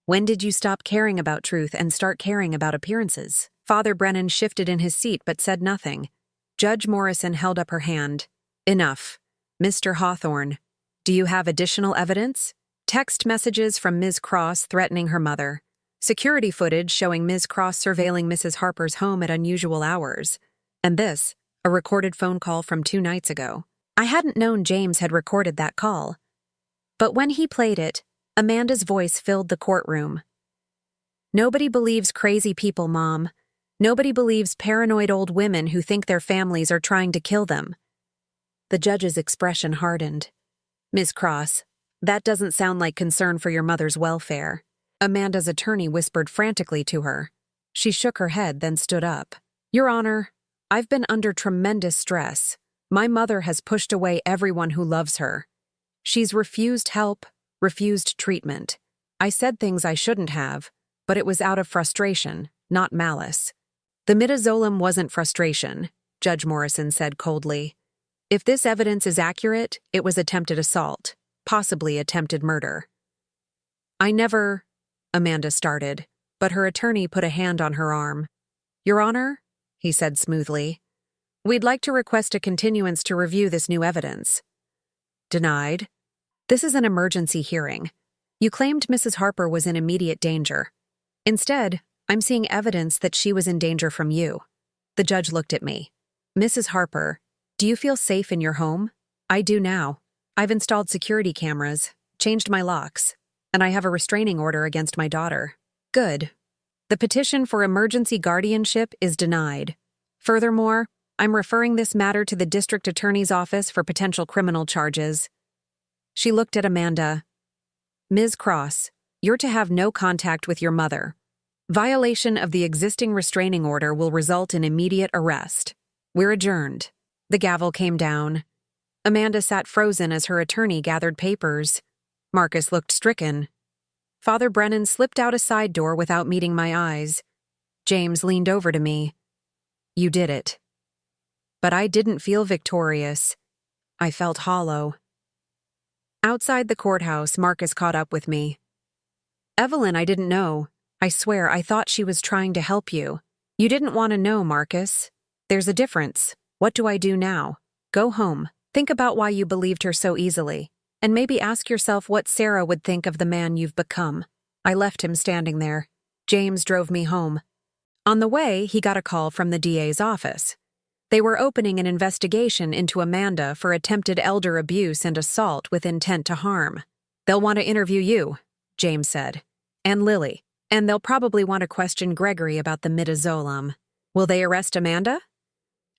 When did you stop caring about truth and start caring about appearances? Father Brennan shifted in his seat but said nothing. Judge Morrison held up her hand. Enough. Mr. Hawthorne, do you have additional evidence? Text messages from Ms. Cross threatening her mother. Security footage showing Ms. Cross surveilling Mrs. Harper's home at unusual hours. And this, a recorded phone call from 2 nights ago. I hadn't known James had recorded that call. But when he played it, Amanda's voice filled the courtroom. Nobody believes crazy people, Mom. Nobody believes paranoid old women who think their families are trying to kill them. The judge's expression hardened. Ms. Cross, that doesn't sound like concern for your mother's welfare. Amanda's attorney whispered frantically to her. She shook her head, then stood up. Your Honor, I've been under tremendous stress. My mother has pushed away everyone who loves her. She's refused help, refused treatment. I said things I shouldn't have, but it was out of frustration, not malice. The midazolam wasn't frustration, Judge Morrison said coldly. If this evidence is accurate, it was attempted assault, possibly attempted murder. I never... Amanda started, but her attorney put a hand on her arm. Your Honor, he said smoothly, we'd like to request a continuance to review this new evidence. Denied. This is an emergency hearing. You claimed Mrs. Harper was in immediate danger. Instead, I'm seeing evidence that she was in danger from you. The judge looked at me. Mrs. Harper, do you feel safe in your home? I do now. I've installed security cameras, changed my locks, and I have a restraining order against my daughter. Good. The petition for emergency guardianship is denied. Furthermore, I'm referring this matter to the district attorney's office for potential criminal charges. She looked at Amanda. Ms. Cross, You're to have no contact with your mother. Violation of the existing restraining order will result in immediate arrest. We're adjourned." The gavel came down. Amanda sat frozen as her attorney gathered papers. Marcus looked stricken. Father Brennan slipped out a side door without meeting my eyes. James leaned over to me. "You did it." But I didn't feel victorious. I felt hollow. Outside the courthouse, Marcus caught up with me. "Evelyn, I didn't know. I swear, I thought she was trying to help you. You didn't want to know, Marcus. There's a difference. What do I do now? Go home. Think about why you believed her so easily. And maybe ask yourself what Sarah would think of the man you've become." I left him standing there. James drove me home. On the way, he got a call from the DA's office. They were opening an investigation into Amanda for attempted elder abuse and assault with intent to harm. "They'll want to interview you," James said, "and Lily. And they'll probably want to question Gregory about the midazolam. Will they arrest Amanda?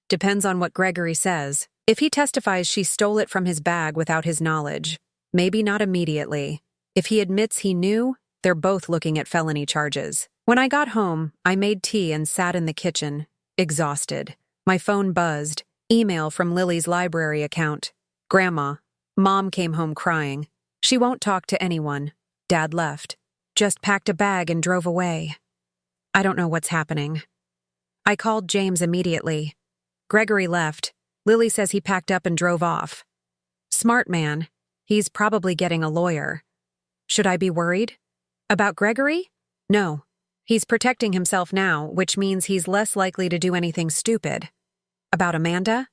Depends on what Gregory says. If he testifies she stole it from his bag without his knowledge, maybe not immediately. If he admits he knew, they're both looking at felony charges." When I got home, I made tea and sat in the kitchen, exhausted. My phone buzzed. Email from Lily's library account. "Grandma, Mom came home crying. She won't talk to anyone. Dad left. Just packed a bag and drove away. I don't know what's happening." I called James immediately. "Gregory left. Lily says he packed up and drove off. Smart man. He's probably getting a lawyer. Should I be worried? About Gregory? No. He's protecting himself now, which means he's less likely to do anything stupid. About Amanda?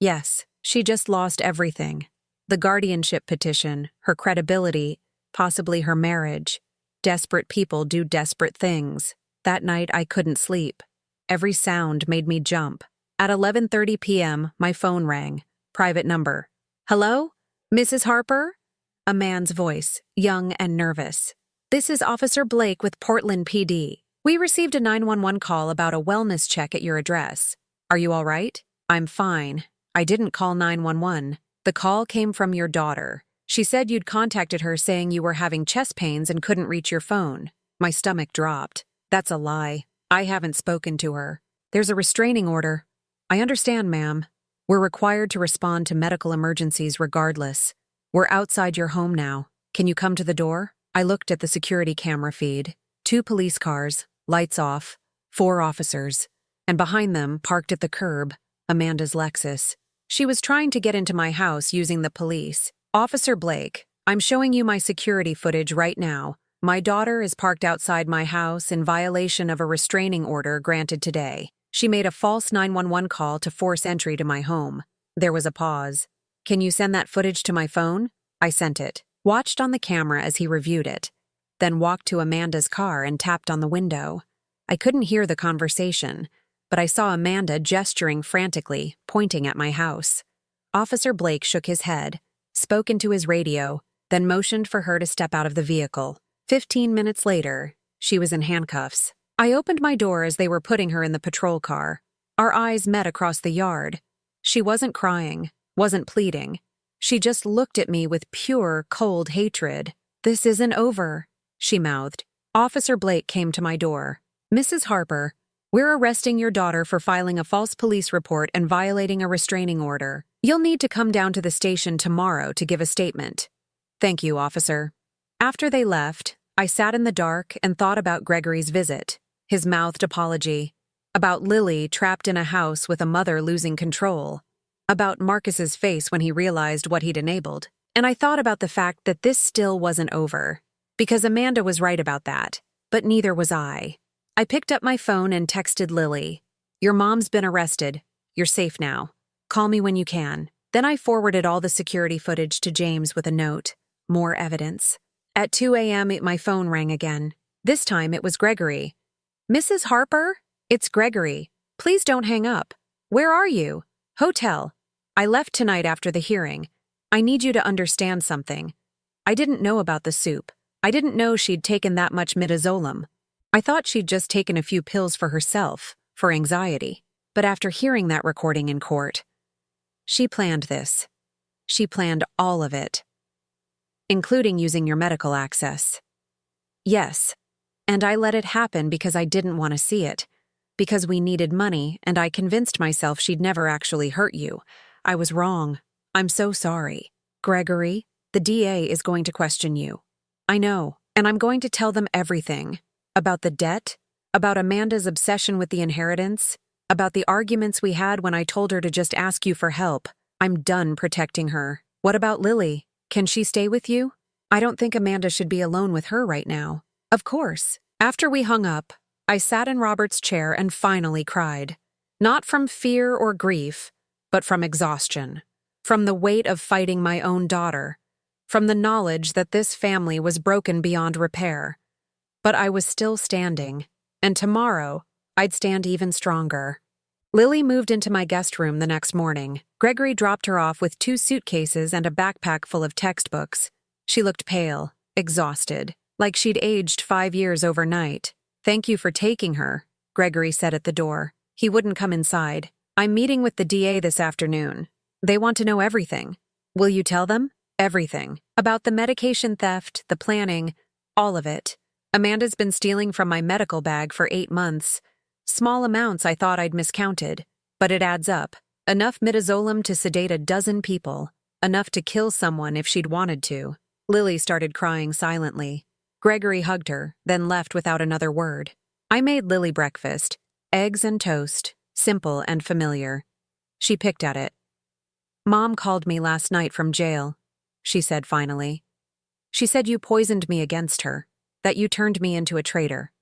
Yes, she just lost everything. The guardianship petition, her credibility, possibly her marriage. Desperate people do desperate things. That night I couldn't sleep. Every sound made me jump. At 11:30 p.m., my phone rang. Private number. "Hello? Mrs. Harper?" A man's voice, young and nervous. "This is Officer Blake with Portland PD. We received a 911 call about a wellness check at your address. Are you all right?" "I'm fine. I didn't call 911. The call came from your daughter. She said you'd contacted her saying you were having chest pains and couldn't reach your phone." My stomach dropped. "That's a lie. I haven't spoken to her. There's a restraining order." "I understand, ma'am. We're required to respond to medical emergencies regardless. We're outside your home now. Can you come to the door?" I looked at the security camera feed. 2 police cars, lights off, 4 officers, and behind them, parked at the curb, Amanda's Lexus. She was trying to get into my house using the police. "Officer Blake, I'm showing you my security footage right now. My daughter is parked outside my house in violation of a restraining order granted today. She made a false 911 call to force entry to my home." There was a pause. "Can you send that footage to my phone?" I sent it, watched on the camera as he reviewed it, then walked to Amanda's car and tapped on the window. I couldn't hear the conversation, but I saw Amanda gesturing frantically, pointing at my house. Officer Blake shook his head, spoke into his radio, then motioned for her to step out of the vehicle. 15 minutes later, she was in handcuffs. I opened my door as they were putting her in the patrol car. Our eyes met across the yard. She wasn't crying, wasn't pleading. She just looked at me with pure, cold hatred. "This isn't over," she mouthed. Officer Blake came to my door. "Mrs. Harper, we're arresting your daughter for filing a false police report and violating a restraining order. You'll need to come down to the station tomorrow to give a statement." "Thank you, officer." After they left, I sat in the dark and thought about Gregory's visit, his mouthed apology, about Lily trapped in a house with a mother losing control, about Marcus's face when he realized what he'd enabled. And I thought about the fact that this still wasn't over, because Amanda was right about that, but neither was I. I picked up my phone and texted Lily. "Your mom's been arrested. You're safe now. Call me when you can." Then I forwarded all the security footage to James with a note. More evidence. At 2 a.m., my phone rang again. This time it was Gregory. "Mrs. Harper? It's Gregory. Please don't hang up. Where are you?" "Hotel. I left tonight after the hearing. I need you to understand something. I didn't know about the soup. I didn't know she'd taken that much midazolam. I thought she'd just taken a few pills for herself, for anxiety. But after hearing that recording in court, she planned this. She planned all of it, including using your medical access. Yes. And I let it happen because I didn't want to see it. Because we needed money, and I convinced myself she'd never actually hurt you. I was wrong. I'm so sorry. Gregory, the DA is going to question you. I know, and I'm going to tell them everything. About the debt, about Amanda's obsession with the inheritance, about the arguments we had when I told her to just ask you for help. I'm done protecting her. What about Lily? Can she stay with you? I don't think Amanda should be alone with her right now. Of course. After we hung up, I sat in Robert's chair and finally cried. Not from fear or grief, but from exhaustion. From the weight of fighting my own daughter. From the knowledge that this family was broken beyond repair. But I was still standing, and tomorrow, I'd stand even stronger. Lily moved into my guest room the next morning. Gregory dropped her off with 2 suitcases and a backpack full of textbooks. She looked pale, exhausted, like she'd aged 5 years overnight. Thank you for taking her, Gregory said at the door. He wouldn't come inside. I'm meeting with the DA this afternoon. They want to know everything. Will you tell them? Everything. About the medication theft, the planning, all of it. Amanda's been stealing from my medical bag for 8 months. Small amounts I thought I'd miscounted, but it adds up. Enough midazolam to sedate a dozen people. Enough to kill someone if she'd wanted to. Lily started crying silently. Gregory hugged her, then left without another word. I made Lily breakfast. Eggs and toast, simple and familiar. She picked at it. Mom called me last night from jail, she said finally. She said you poisoned me against her, that you turned me into a traitor.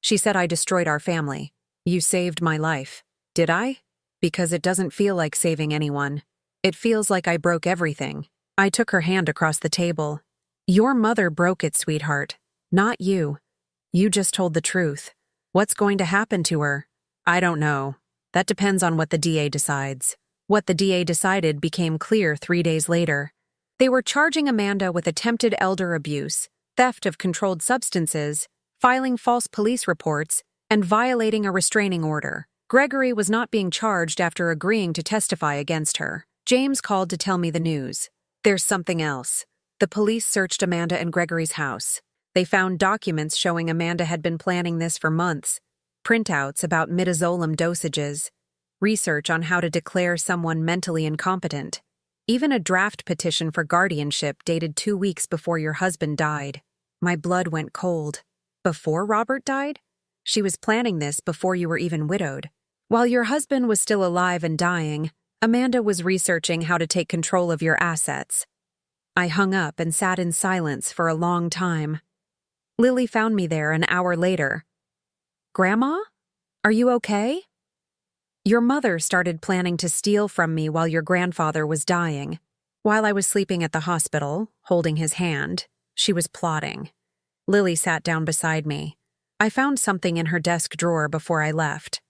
She said I destroyed our family. You saved my life. Did I? Because it doesn't feel like saving anyone. It feels like I broke everything. I took her hand across the table. Your mother broke it, sweetheart. Not you. You just told the truth. What's going to happen to her? I don't know. That depends on what the DA decides. What the DA decided became clear 3 days later. They were charging Amanda with attempted elder abuse, theft of controlled substances, filing false police reports, and violating a restraining order. Gregory was not being charged after agreeing to testify against her. James called to tell me the news. There's something else. The police searched Amanda and Gregory's house. They found documents showing Amanda had been planning this for months. Printouts about midazolam dosages. Research on how to declare someone mentally incompetent. Even a draft petition for guardianship dated 2 weeks before your husband died. My blood went cold. Before Robert died? She was planning this before you were even widowed. While your husband was still alive and dying, Amanda was researching how to take control of your assets. I hung up and sat in silence for a long time. Lily found me there an hour later. Grandma? Are you okay? Your mother started planning to steal from me while your grandfather was dying. While I was sleeping at the hospital, holding his hand, she was plotting. Lily sat down beside me. I found something in her desk drawer before I left.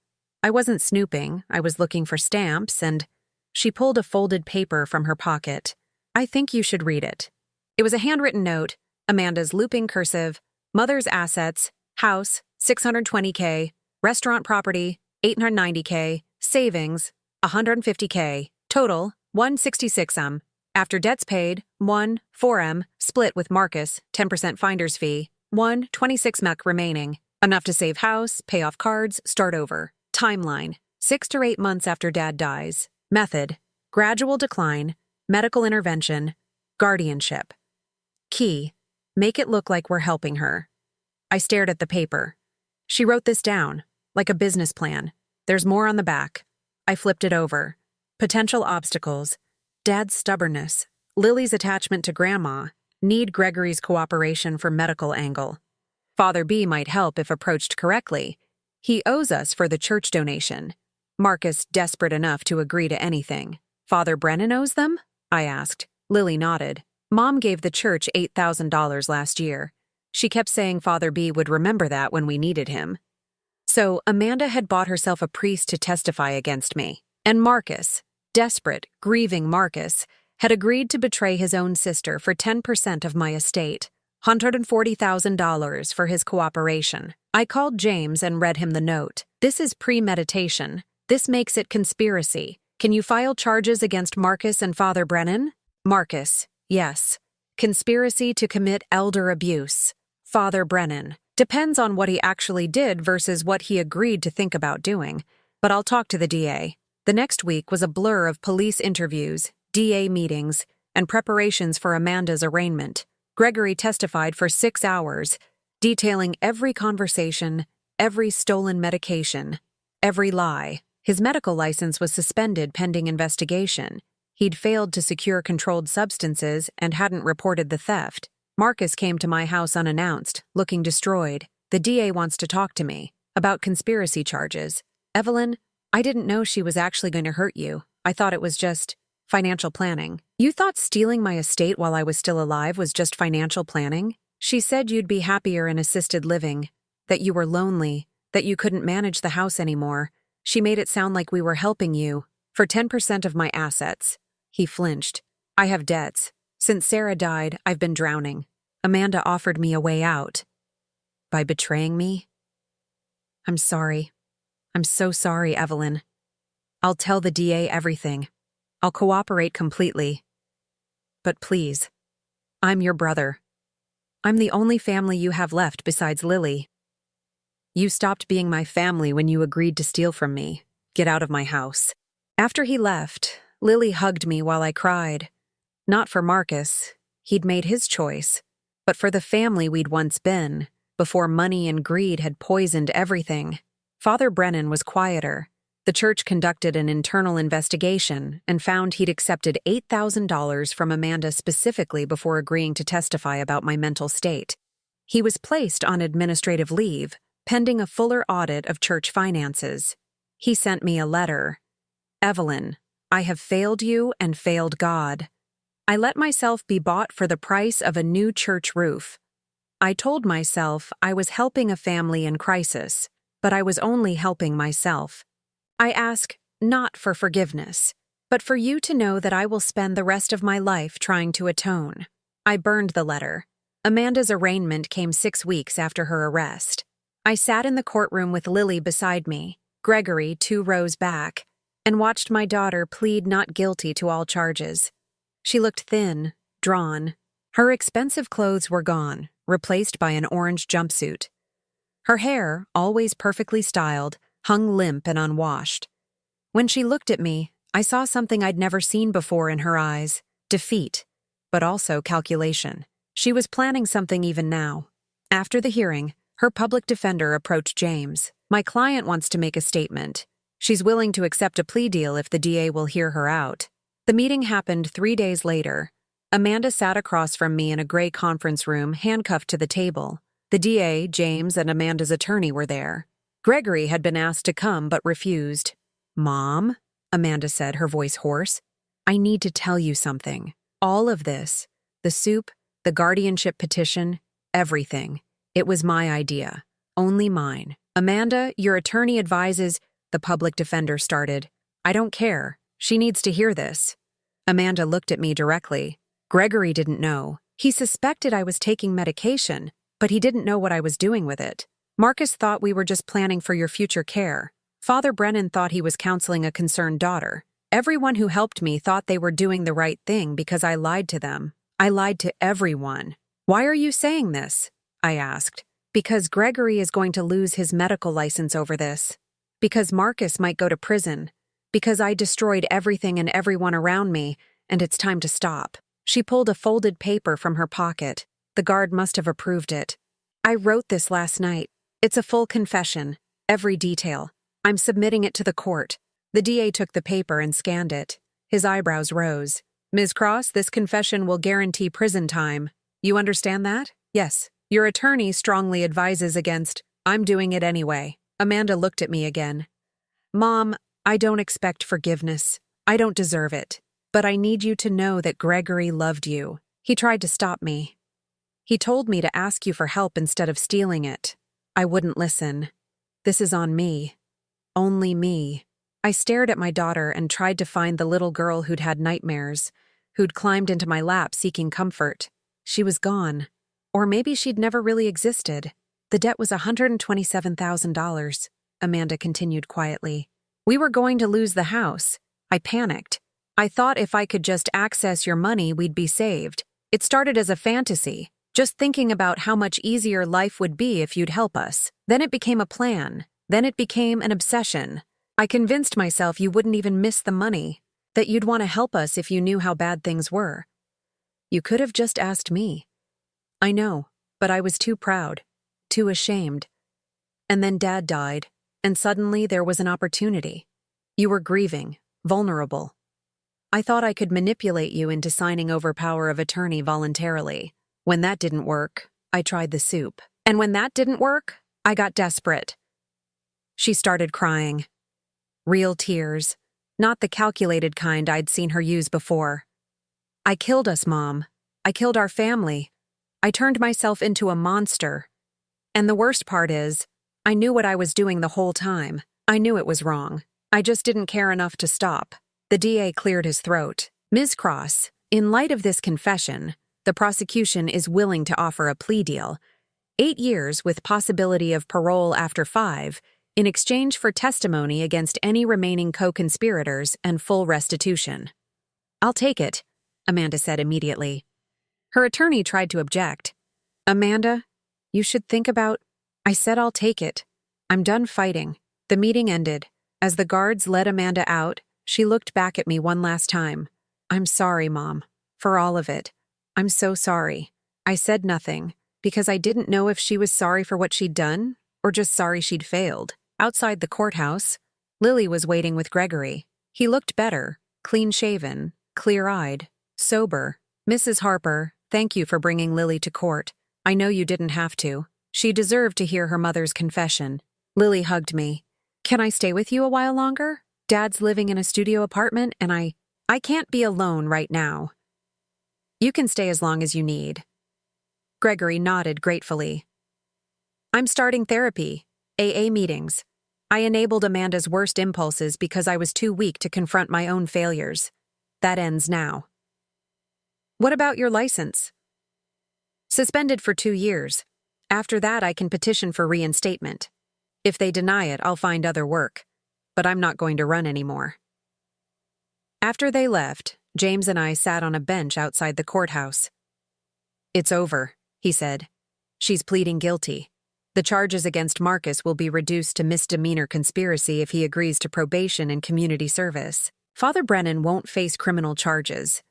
I wasn't snooping, I was looking for stamps, and she pulled a folded paper from her pocket. I think you should read it. It was a handwritten note, Amanda's looping cursive, mother's assets, house, $620K, restaurant property, $890K, savings, $150K, total, $166M. After debts paid, $1,4M, split with Marcus, 10% finder's fee, $126M remaining. Enough to save house, pay off cards, start over. Timeline, 6 to 8 months after Dad dies. Method, gradual decline, medical intervention, guardianship. Key, make it look like we're helping her. I stared at the paper. She wrote this down, like a business plan. There's more on the back. I flipped it over. Potential obstacles. Dad's stubbornness. Lily's attachment to Grandma. Need Gregory's cooperation for medical angle. Father B might help if approached correctly. He owes us for the church donation. Marcus desperate enough to agree to anything. Father Brennan owes them? I asked. Lily nodded. Mom gave the church $8,000 last year. She kept saying Father B would remember that when we needed him. So Amanda had bought herself a priest to testify against me. And Marcus, desperate, grieving Marcus, had agreed to betray his own sister for 10% of my estate, $140,000 for his cooperation. I called James and read him the note. This is premeditation. This makes it conspiracy. Can you file charges against Marcus and Father Brennan? Marcus, yes. Conspiracy to commit elder abuse. Father Brennan. Depends on what he actually did versus what he agreed to think about doing. But I'll talk to the DA. The next week was a blur of police interviews, DA meetings, and preparations for Amanda's arraignment. Gregory testified for 6 hours, detailing every conversation, every stolen medication, every lie. His medical license was suspended pending investigation. He'd failed to secure controlled substances and hadn't reported the theft. Marcus came to my house unannounced, looking destroyed. The DA wants to talk to me about conspiracy charges. Evelyn, I didn't know she was actually going to hurt you. I thought it was just financial planning. You thought stealing my estate while I was still alive was just financial planning? She said you'd be happier in assisted living, that you were lonely, that you couldn't manage the house anymore. She made it sound like we were helping you for 10% of my assets. He flinched. I have debts. Since Sarah died, I've been drowning. Amanda offered me a way out. By betraying me? I'm sorry. I'm so sorry, Evelyn. I'll tell the DA everything. I'll cooperate completely. But please, I'm your brother. I'm the only family you have left besides Lily. You stopped being my family when you agreed to steal from me. Get out of my house. After he left, Lily hugged me while I cried. Not for Marcus. He'd made his choice. But for the family we'd once been, before money and greed had poisoned everything. Father Brennan was quieter. The church conducted an internal investigation and found he'd accepted $8,000 from Amanda specifically before agreeing to testify about my mental state. He was placed on administrative leave, pending a fuller audit of church finances. He sent me a letter. Evelyn, I have failed you and failed God. I let myself be bought for the price of a new church roof. I told myself I was helping a family in crisis, but I was only helping myself. I ask not for forgiveness, but for you to know that I will spend the rest of my life trying to atone. I burned the letter. Amanda's arraignment came 6 weeks after her arrest. I sat in the courtroom with Lily beside me, Gregory 2 rows back, and watched my daughter plead not guilty to all charges. She looked thin, drawn. Her expensive clothes were gone, replaced by an orange jumpsuit. Her hair, always perfectly styled, hung limp and unwashed. When she looked at me, I saw something I'd never seen before in her eyes: defeat, but also calculation. She was planning something even now. After the hearing, her public defender approached James. My client wants to make a statement. She's willing to accept a plea deal if the DA will hear her out. The meeting happened 3 days later. Amanda sat across from me in a gray conference room, handcuffed to the table. The DA, James, and Amanda's attorney were there. Gregory had been asked to come but refused. Mom, Amanda said, her voice hoarse, I need to tell you something. All of this, the soup, the guardianship petition, everything. It was my idea. Only mine. Amanda, your attorney advises, the public defender started. I don't care. She needs to hear this. Amanda looked at me directly. Gregory didn't know. He suspected I was taking medication, but he didn't know what I was doing with it. Marcus thought we were just planning for your future care. Father Brennan thought he was counseling a concerned daughter. Everyone who helped me thought they were doing the right thing because I lied to them. I lied to everyone. Why are you saying this? I asked. Because Gregory is going to lose his medical license over this. Because Marcus might go to prison. Because I destroyed everything and everyone around me, and it's time to stop. She pulled a folded paper from her pocket. The guard must have approved it. I wrote this last night. It's a full confession, every detail. I'm submitting it to the court. The DA took the paper and scanned it. His eyebrows rose. Ms. Cross, this confession will guarantee prison time. You understand that? Yes. Your attorney strongly advises against. I'm doing it anyway. Amanda looked at me again. Mom, I don't expect forgiveness. I don't deserve it. But I need you to know that Gregory loved you. He tried to stop me. He told me to ask you for help instead of stealing it. I wouldn't listen. This is on me. Only me. I stared at my daughter and tried to find the little girl who'd had nightmares, who'd climbed into my lap seeking comfort. She was gone. Or maybe she'd never really existed. The debt was $127,000, Amanda continued quietly. We were going to lose the house. I panicked. I thought if I could just access your money, we'd be saved. It started as a fantasy. Just thinking about how much easier life would be if you'd help us. Then it became a plan. Then it became an obsession. I convinced myself you wouldn't even miss the money, that you'd want to help us if you knew how bad things were. You could have just asked me. I know, but I was too proud, too ashamed. And then Dad died, and suddenly there was an opportunity. You were grieving, vulnerable. I thought I could manipulate you into signing over power of attorney voluntarily. When that didn't work, I tried the soup. And when that didn't work, I got desperate. She started crying. Real tears, not the calculated kind I'd seen her use before. I killed us, Mom. I killed our family. I turned myself into a monster. And the worst part is, I knew what I was doing the whole time. I knew it was wrong. I just didn't care enough to stop. The DA cleared his throat. Ms. Cross, in light of this confession, the prosecution is willing to offer a plea deal, 8 years with possibility of parole after 5, in exchange for testimony against any remaining co-conspirators and full restitution. I'll take it, Amanda said immediately. Her attorney tried to object. Amanda, you should think about... I said I'll take it. I'm done fighting. The meeting ended. As the guards led Amanda out, she looked back at me one last time. I'm sorry, Mom, for all of it. I'm so sorry. I said nothing, because I didn't know if she was sorry for what she'd done, or just sorry she'd failed. Outside the courthouse, Lily was waiting with Gregory. He looked better, clean-shaven, clear-eyed, sober. Mrs. Harper, thank you for bringing Lily to court. I know you didn't have to. She deserved to hear her mother's confession. Lily hugged me. Can I stay with you a while longer? Dad's living in a studio apartment, and I can't be alone right now. You can stay as long as you need. Gregory nodded gratefully. I'm starting therapy, AA meetings. I enabled Amanda's worst impulses because I was too weak to confront my own failures. That ends now. What about your license? Suspended for 2 years. After that, I can petition for reinstatement. If they deny it, I'll find other work. But I'm not going to run anymore. After they left, James and I sat on a bench outside the courthouse. It's over, he said. She's pleading guilty. The charges against Marcus will be reduced to misdemeanor conspiracy if he agrees to probation and community service. Father Brennan won't face criminal charges,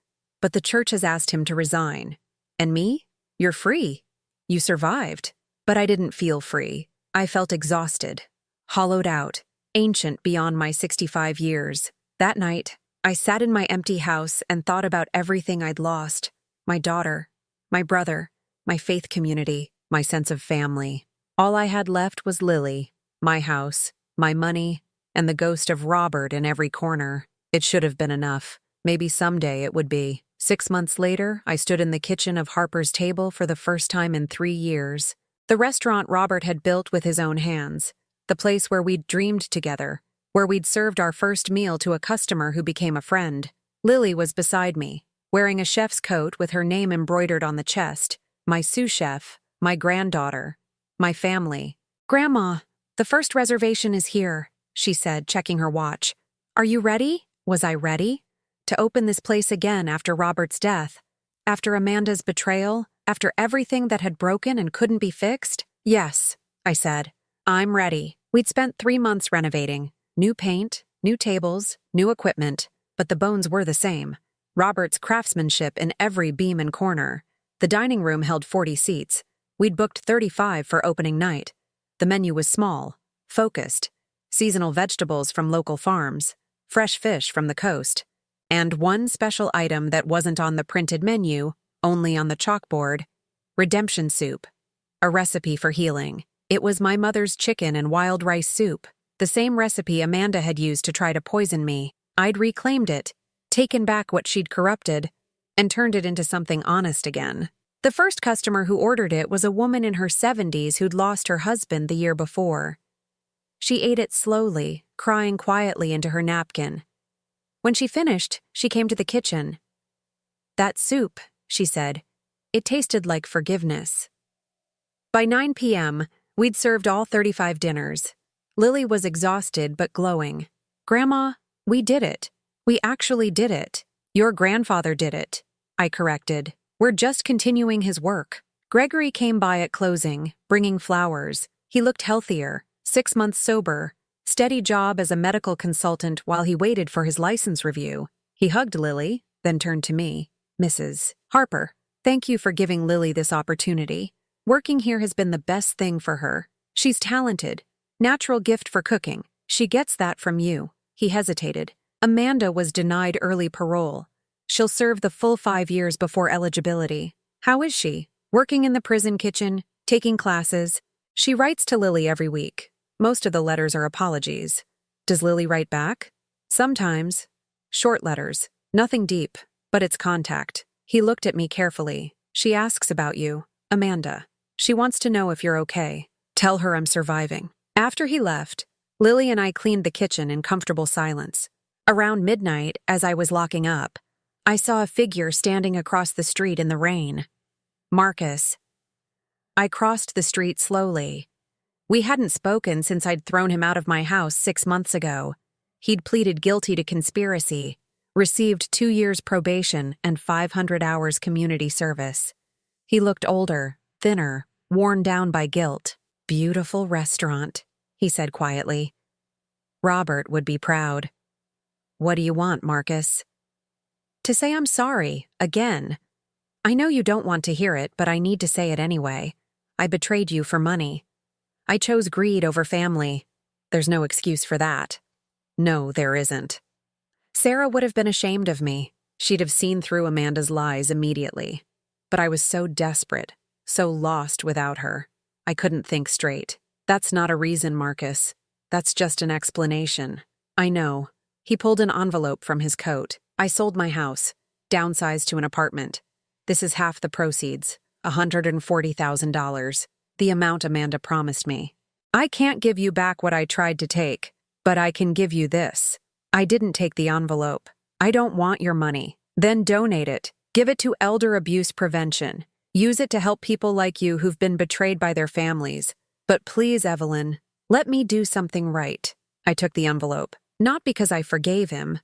but the church has asked him to resign. And me? You're free. You survived. But I didn't feel free. I felt exhausted, hollowed out, ancient beyond my 65 years. That night, I sat in my empty house and thought about everything I'd lost. My daughter, my brother, my faith community, my sense of family. All I had left was Lily, my house, my money, and the ghost of Robert in every corner. It should have been enough. Maybe someday it would be. 6 months later, I stood in the kitchen of Harper's table for the first time in 3 years. The restaurant Robert had built with his own hands. The place where we'd dreamed together, where we'd served our first meal to a customer who became a friend. Lily was beside me, wearing a chef's coat with her name embroidered on the chest, my sous chef, my granddaughter, my family. Grandma, the first reservation is here, she said, checking her watch. Are you ready? Was I ready? To open this place again after Robert's death, after Amanda's betrayal, after everything that had broken and couldn't be fixed? Yes, I said. I'm ready. We'd spent 3 months renovating. New paint, new tables, new equipment, but the bones were the same. Robert's craftsmanship in every beam and corner. The dining room held 40 seats. We'd booked 35 for opening night. The menu was small, focused. Seasonal vegetables from local farms, fresh fish from the coast, and one special item that wasn't on the printed menu, only on the chalkboard: redemption soup, a recipe for healing. It was my mother's chicken and wild rice soup, the same recipe Amanda had used to try to poison me. I'd reclaimed it, taken back what she'd corrupted, and turned it into something honest again. The first customer who ordered it was a woman in her 70s who'd lost her husband the year before. She ate it slowly, crying quietly into her napkin. When she finished, she came to the kitchen. That soup, she said, it tasted like forgiveness. By 9 p.m., we'd served all 35 dinners. Lily was exhausted but glowing. Grandma, we did it. We actually did it. Your grandfather did it, I corrected. We're just continuing his work. Gregory came by at closing, bringing flowers. He looked healthier, 6 months sober, steady job as a medical consultant while he waited for his license review. He hugged Lily, then turned to me. Mrs. Harper, thank you for giving Lily this opportunity. Working here has been the best thing for her. She's talented. Natural gift for cooking. She gets that from you. He hesitated. Amanda was denied early parole. She'll serve the full 5 years before eligibility. How is she? Working in the prison kitchen, taking classes. She writes to Lily every week. Most of the letters are apologies. Does Lily write back? Sometimes. Short letters. Nothing deep, but it's contact. He looked at me carefully. She asks about you, Amanda. She wants to know if you're okay. Tell her I'm surviving. After he left, Lily and I cleaned the kitchen in comfortable silence. Around midnight, as I was locking up, I saw a figure standing across the street in the rain. Marcus. I crossed the street slowly. We hadn't spoken since I'd thrown him out of my house 6 months ago. He'd pleaded guilty to conspiracy, received 2 years probation and 500 hours community service. He looked older, thinner, worn down by guilt. Beautiful restaurant, he said quietly. Robert would be proud. What do you want, Marcus? To say I'm sorry, again. I know you don't want to hear it, but I need to say it anyway. I betrayed you for money. I chose greed over family. There's no excuse for that. No, there isn't. Sarah would have been ashamed of me. She'd have seen through Amanda's lies immediately. But I was so desperate, so lost without her. I couldn't think straight. That's not a reason, Marcus. That's just an explanation. I know. He pulled an envelope from his coat. I sold my house, downsized to an apartment. This is half the proceeds, $140,000, the amount Amanda promised me. I can't give you back what I tried to take, but I can give you this. I didn't take the envelope. I don't want your money. Then donate it. Give it to elder abuse prevention. Use it to help people like you who've been betrayed by their families. But please, Evelyn, let me do something right. I took the envelope, not because I forgave him,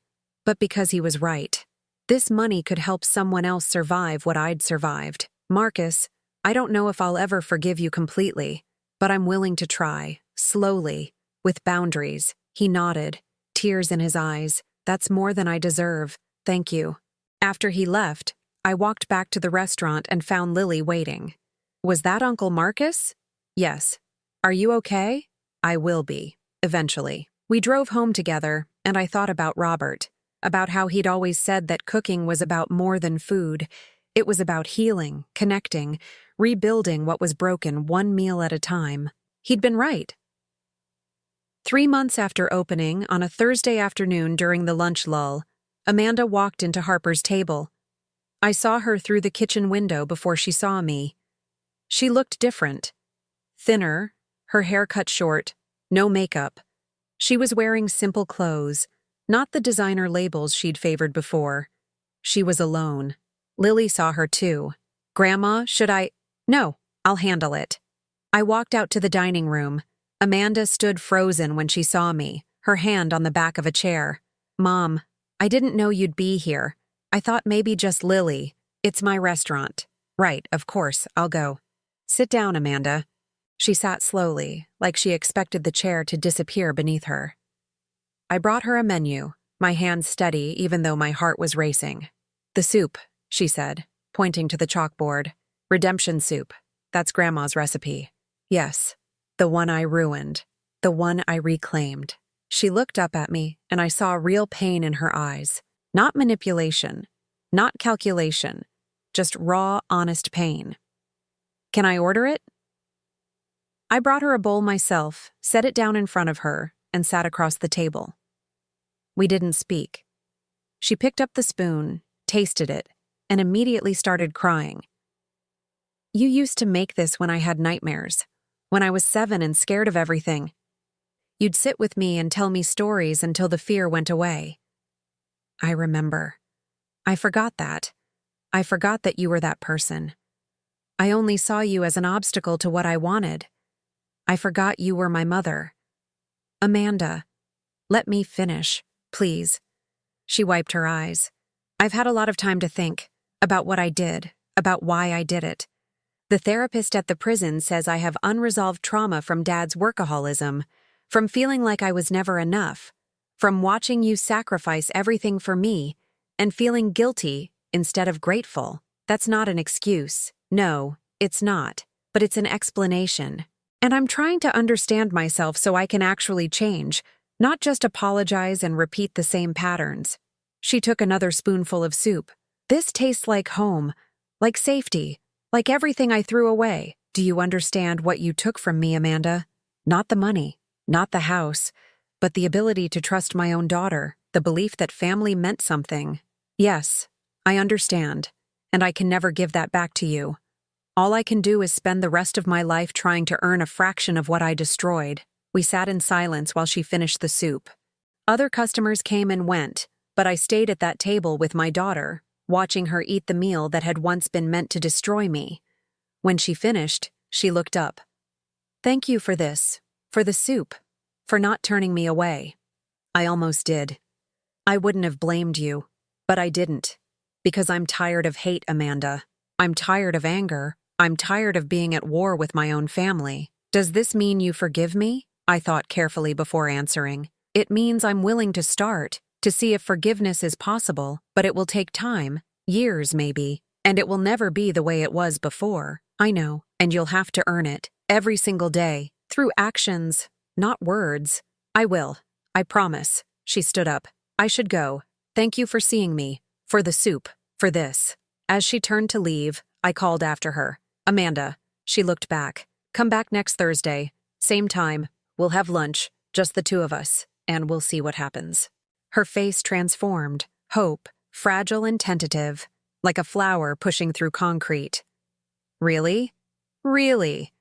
but because he was right. This money could help someone else survive what I'd survived. Marcus, I don't know if I'll ever forgive you completely, but I'm willing to try, slowly, with boundaries. He nodded, tears in his eyes. That's more than I deserve. Thank you. After he left, I walked back to the restaurant and found Lily waiting. Was that Uncle Marcus? Yes. Are you okay? I will be, eventually. We drove home together, and I thought about Robert, about how he'd always said that cooking was about more than food. It was about healing, connecting, rebuilding what was broken one meal at a time. He'd been right. 3 months after opening, on a Thursday afternoon during the lunch lull, Amanda walked into Harper's table. I saw her through the kitchen window before she saw me. She looked different. Thinner, her hair cut short, no makeup. She was wearing simple clothes, not the designer labels she'd favored before. She was alone. Lily saw her too. Grandma, should I? No, I'll handle it. I walked out to the dining room. Amanda stood frozen when she saw me, her hand on the back of a chair. Mom, I didn't know you'd be here. I thought maybe just Lily. It's my restaurant. Right, of course, I'll go. Sit down, Amanda. She sat slowly, like she expected the chair to disappear beneath her. I brought her a menu, my hands steady even though my heart was racing. The soup, she said, pointing to the chalkboard. Redemption soup. That's Grandma's recipe. Yes, the one I ruined, the one I reclaimed. She looked up at me, and I saw real pain in her eyes. Not manipulation, not calculation, just raw, honest pain. Can I order it? I brought her a bowl myself, set it down in front of her, and sat across the table. We didn't speak. She picked up the spoon, tasted it, and immediately started crying. You used to make this when I had nightmares, when I was 7 and scared of everything. You'd sit with me and tell me stories until the fear went away. I remember. I forgot that. I forgot that you were that person. I only saw you as an obstacle to what I wanted. I forgot you were my mother. Amanda, let me finish, please. She wiped her eyes. I've had a lot of time to think about what I did, about why I did it. The therapist at the prison says I have unresolved trauma from Dad's workaholism, from feeling like I was never enough, from watching you sacrifice everything for me, and feeling guilty instead of grateful. That's not an excuse. No, it's not. But it's an explanation. And I'm trying to understand myself so I can actually change, not just apologize and repeat the same patterns. She took another spoonful of soup. This tastes like home, like safety, like everything I threw away. Do you understand what you took from me, Amanda? Not the money, not the house, but the ability to trust my own daughter, the belief that family meant something. Yes, I understand, and I can never give that back to you. All I can do is spend the rest of my life trying to earn a fraction of what I destroyed. We sat in silence while she finished the soup. Other customers came and went, but I stayed at that table with my daughter, watching her eat the meal that had once been meant to destroy me. When she finished, she looked up. Thank you for this, for the soup, for not turning me away. I almost did. I wouldn't have blamed you, but I didn't. Because I'm tired of hate, Amanda. I'm tired of anger. I'm tired of being at war with my own family. Does this mean you forgive me? I thought carefully before answering. It means I'm willing to start, to see if forgiveness is possible, but it will take time, years maybe, and it will never be the way it was before. I know, and you'll have to earn it, every single day, through actions, not words. I will. I promise. She stood up. I should go. Thank you for seeing me, for the soup, for this. As she turned to leave, I called after her. Amanda. She looked back. Come back next Thursday. Same time. We'll have lunch, just the two of us, and we'll see what happens. Her face transformed, hope, fragile and tentative, like a flower pushing through concrete. Really? Really?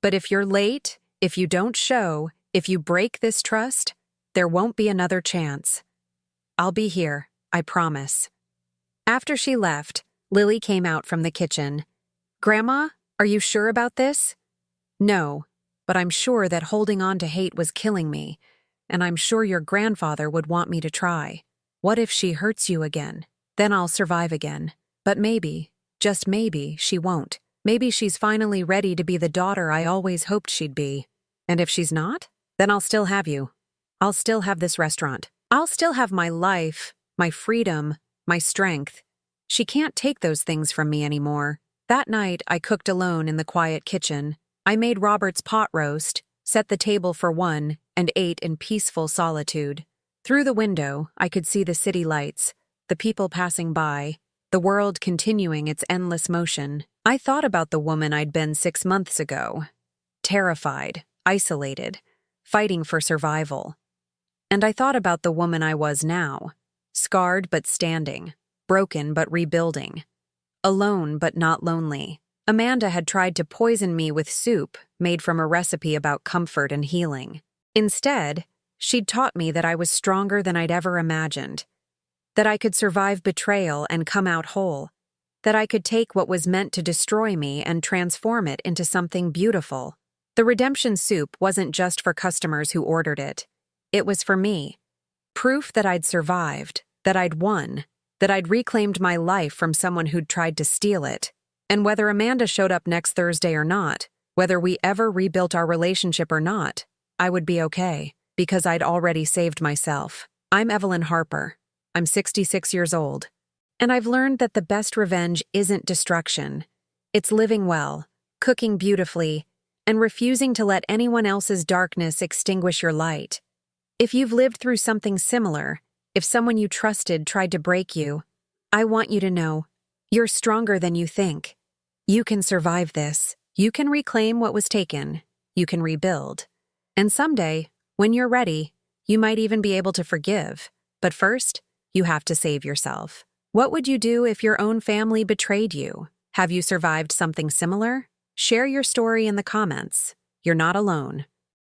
But if you're late, if you don't show, if you break this trust, there won't be another chance. I'll be here, I promise. After she left, Lily came out from the kitchen. Grandma, are you sure about this? No, but I'm sure that holding on to hate was killing me, and I'm sure your grandfather would want me to try. What if she hurts you again? Then I'll survive again. But maybe, just maybe, she won't. Maybe she's finally ready to be the daughter I always hoped she'd be. And if she's not, then I'll still have you. I'll still have this restaurant. I'll still have my life, my freedom, my strength. She can't take those things from me anymore. That night, I cooked alone in the quiet kitchen. I made Robert's pot roast, set the table for one, and ate in peaceful solitude. Through the window, I could see the city lights, the people passing by, the world continuing its endless motion. I thought about the woman I'd been 6 months ago. Terrified, isolated, fighting for survival. And I thought about the woman I was now, scarred but standing, broken but rebuilding, alone but not lonely. Amanda had tried to poison me with soup made from a recipe about comfort and healing. Instead, she'd taught me that I was stronger than I'd ever imagined, that I could survive betrayal and come out whole, that I could take what was meant to destroy me and transform it into something beautiful. The redemption soup wasn't just for customers who ordered it. It was for me. Proof that I'd survived, that I'd won, that I'd reclaimed my life from someone who'd tried to steal it. And whether Amanda showed up next Thursday or not, whether we ever rebuilt our relationship or not, I would be okay, because I'd already saved myself. I'm Evelyn Harper. I'm 66 years old. And I've learned that the best revenge isn't destruction. It's living well, cooking beautifully, and refusing to let anyone else's darkness extinguish your light. If you've lived through something similar, if someone you trusted tried to break you, I want you to know, you're stronger than you think. You can survive this. You can reclaim what was taken. You can rebuild. And someday, when you're ready, you might even be able to forgive. But first, you have to save yourself. What would you do if your own family betrayed you? Have you survived something similar? Share your story in the comments. You're not alone.